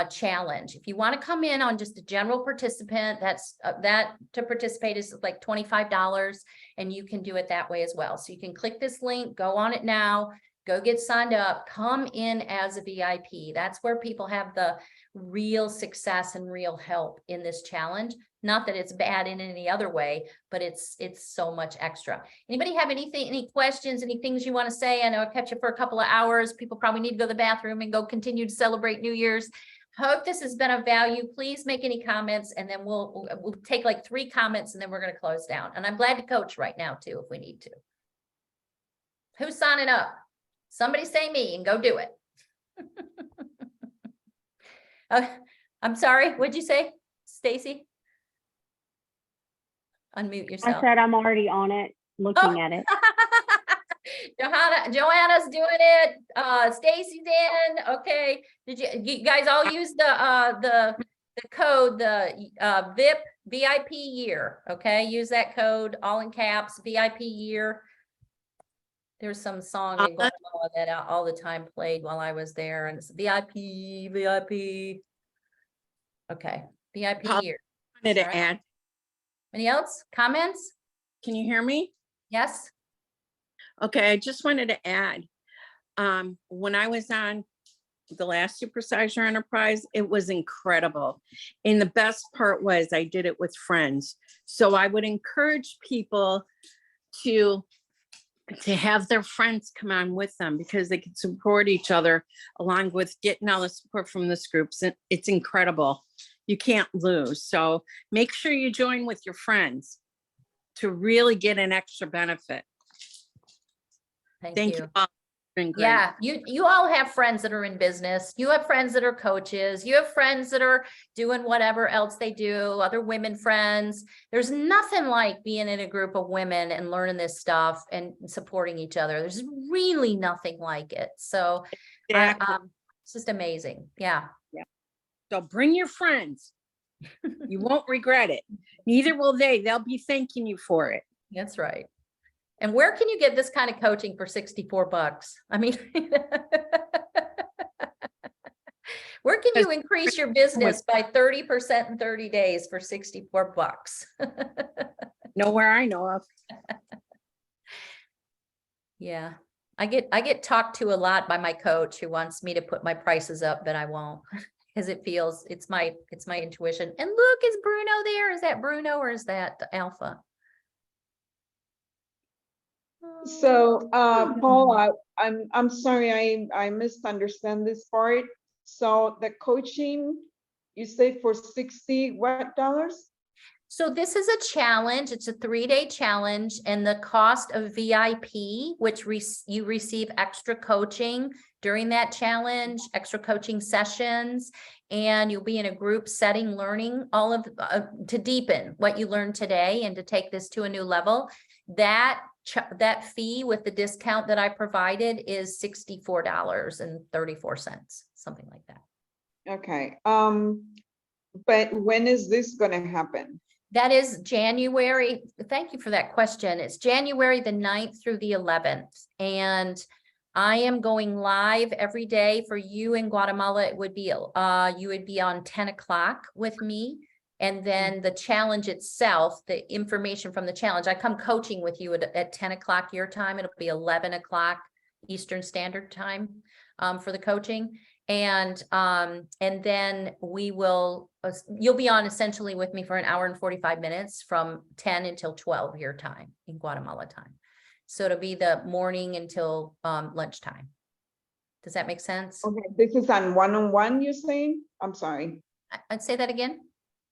challenge. If you want to come in on just a general participant, that's that to participate is like $25, and you can do it that way as well. So you can click this link, go on it now, go get signed up, come in as a VIP. That's where people have the real success and real help in this challenge. Not that it's bad in any other way, but it's so much extra. Anybody have anything, any questions, any things you want to say? I know I kept you for a couple of hours. People probably need to go to the bathroom and go continue to celebrate New Year's. Hope this has been of value. Please make any comments, and then we'll take like 3 comments, and then we're going to close down. And I'm glad to coach right now too, if we need to. Who's signing up? Somebody say me and go do it. I'm sorry. What'd you say, Stacy? Unmute yourself. I said I'm already on it, looking at it. Joanna's doing it. Stacy's in. Okay. Did you guys all use the code, the VIP year? Okay, use that code, all in caps, VIP year. There's some song in Guatemala that all the time played while I was there, and it's VIP. Okay, VIP year. Wanted to All right. add. Any else comments? Can you hear me? Yes. Okay, I just wanted to add, when I was on the last Supersize Your Enterprise, it was incredible. And the best part was I did it with friends. So I would encourage people to have their friends come on with them, because they can support each other along with getting all the support from this group. It's incredible. You can't lose. So make sure you join with your friends to really get an extra benefit. Thank you all. Been great. Yeah, you all have friends that are in business. You have friends that are coaches. You have friends that are doing whatever else they do, other women friends. There's nothing like being in a group of women and learning this stuff and supporting each other. There's really nothing like it. So Exactly. it's just amazing. Yeah. So bring your friends. You won't regret it. Neither will they. They'll be thanking you for it. That's right. And where can you get this kind of coaching for $64? I mean, where can you increase your business by 30% in 30 days for $64? Nowhere I know of. Yeah. I get talked to a lot by my coach who wants me to put my prices up, but I won't, because it's my intuition. And look, is Bruno there? Is that Bruno or is that Alpha? So, Paula, I'm sorry, I misunderstand this part. So the coaching You say for 60 what dollars? So this is a challenge. It's a 3-day challenge, and the cost of VIP, which you receive extra coaching during that challenge, extra coaching sessions, and you'll be in a group setting, learning all of to deepen what you learned today and to take this to a new level. That fee with the discount that I provided is $64.34, something like that. Okay. But when is this gonna happen? That is January. Thank you for that question. It's January the 9th through the 11th. And I am going live every day for you in Guatemala. It would be, you would be on 10 o'clock with me. And then the challenge itself, the information from the challenge, I come coaching with you at 10 o'clock your time. It'll be 11 o'clock Eastern Standard Time for the coaching. And then we will, you'll be on essentially with me for an hour and 45 minutes from 10 until 12 your time in Guatemala time. So it'll be the morning until lunchtime. Does that make sense? Okay, this is on one-on-one, you're saying? I'm sorry. I'd say that again.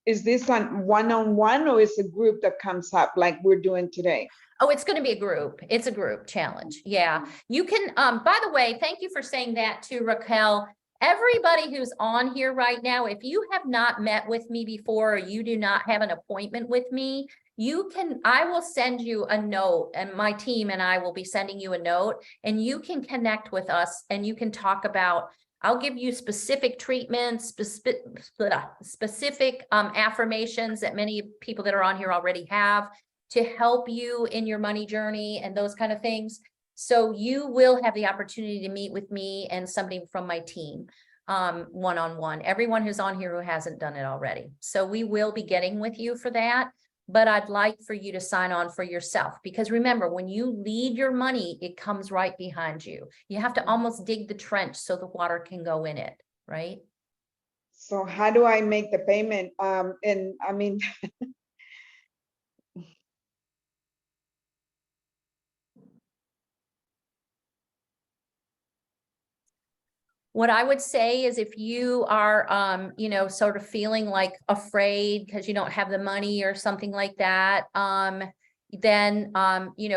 Is this on one-on-one or is a group that comes up like we're doing today? Oh, it's going to be a group. It's a group challenge. Yeah. You can, by the way, thank you for saying that too, Raquel. Everybody who's on here right now, if you have not met with me before, or you do not have an appointment with me, I will send you a note, and my team and I will be sending you a note, and you can connect with us and you can talk about, I'll give you specific treatments, specific affirmations that many people that are on here already have to help you in your money journey and those kind of things. So you will have the opportunity to meet with me and somebody from my team one-on-one, everyone who's on here who hasn't done it already. So we will be getting with you for that, but I'd like for you to sign on for yourself, because remember, when you lead your money, it comes right behind you. You have to almost dig the trench so the water can go in it, right? So how do I make the payment? And I mean, What I would say is if you are, sort of feeling like afraid because you don't have the money or something like that, then,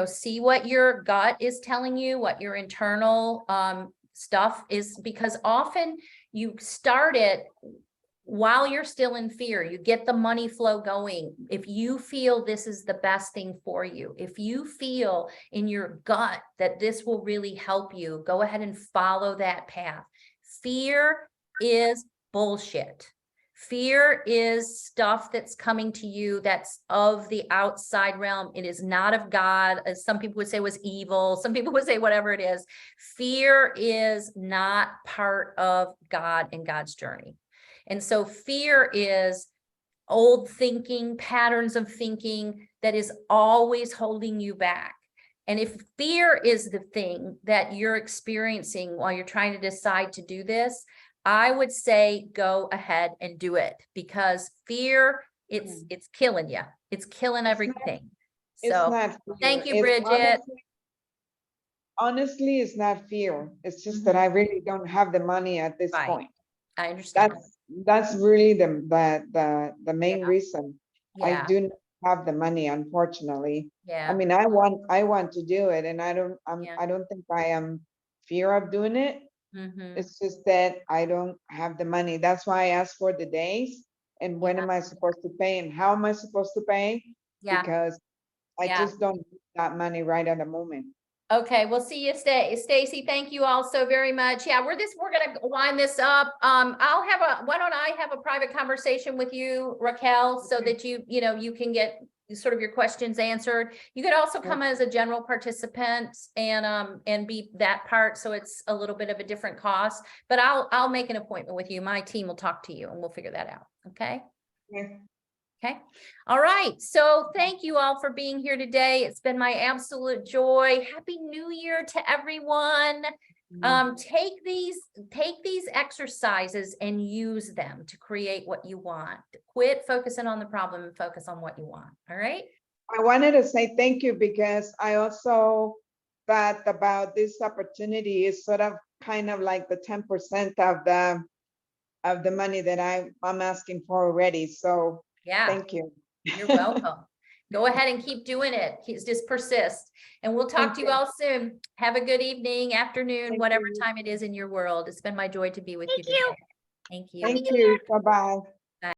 see what your gut is telling you, what your internal stuff is, because often you start it while you're still in fear. You get the money flow going. If you feel this is the best thing for you, if you feel in your gut that this will really help you, go ahead and follow that path. Fear is bullshit. Fear is stuff that's coming to you that's of the outside realm. It is not of God. As some people would say was evil. Some people would say whatever it is. Fear is not part of God and God's journey. And so fear is old thinking, patterns of thinking that is always holding you back. And if fear is the thing that you're experiencing while you're trying to decide to do this, I would say go ahead and do it, because fear, it's killing you. It's killing everything. it's So not fear. thank you, It's Bridget. honestly, it's not fear. It's just that I really don't have the money at this Right. point. I understand. That's really the main Yeah. reason. I Yeah. do not have the money, unfortunately. Yeah. I mean, I want to do it, and I don't Yeah. I don't think I am fear of doing it. Mhm. It's just that I don't have the money. That's why I asked for the days and when am I supposed to pay and how am I supposed to pay? Yeah. Because I Yeah. just don't need that money right at the moment. Okay, we'll see you, Stacy. Thank you all so very much. Yeah, we're gonna wind this up. Why don't I have a private conversation with you, Raquel, so that you can get sort of your questions answered. You could also come as a general participant and be that part, so it's a little bit of a different cost, but I'll make an appointment with you. My team will talk to you and we'll figure that out. Okay. Okay. Okay. All right. So thank you all for being here today. It's been my absolute joy. Happy New Year to everyone. Take these exercises and use them to create what you want. Quit focusing on the problem and focus on what you want. All right. I wanted to say thank you because I also thought about this opportunity is sort of kind of like the 10% of of the money that I'm asking for already. So Yeah, thank you. you're welcome. Go ahead and keep doing it. Just persist. And we'll talk Thank to you you. all soon. Have a good evening, afternoon, Thank whatever you. time it is in your world. It's been my joy to be with you Thank you. today. Thank you. Thank you. Bye-bye.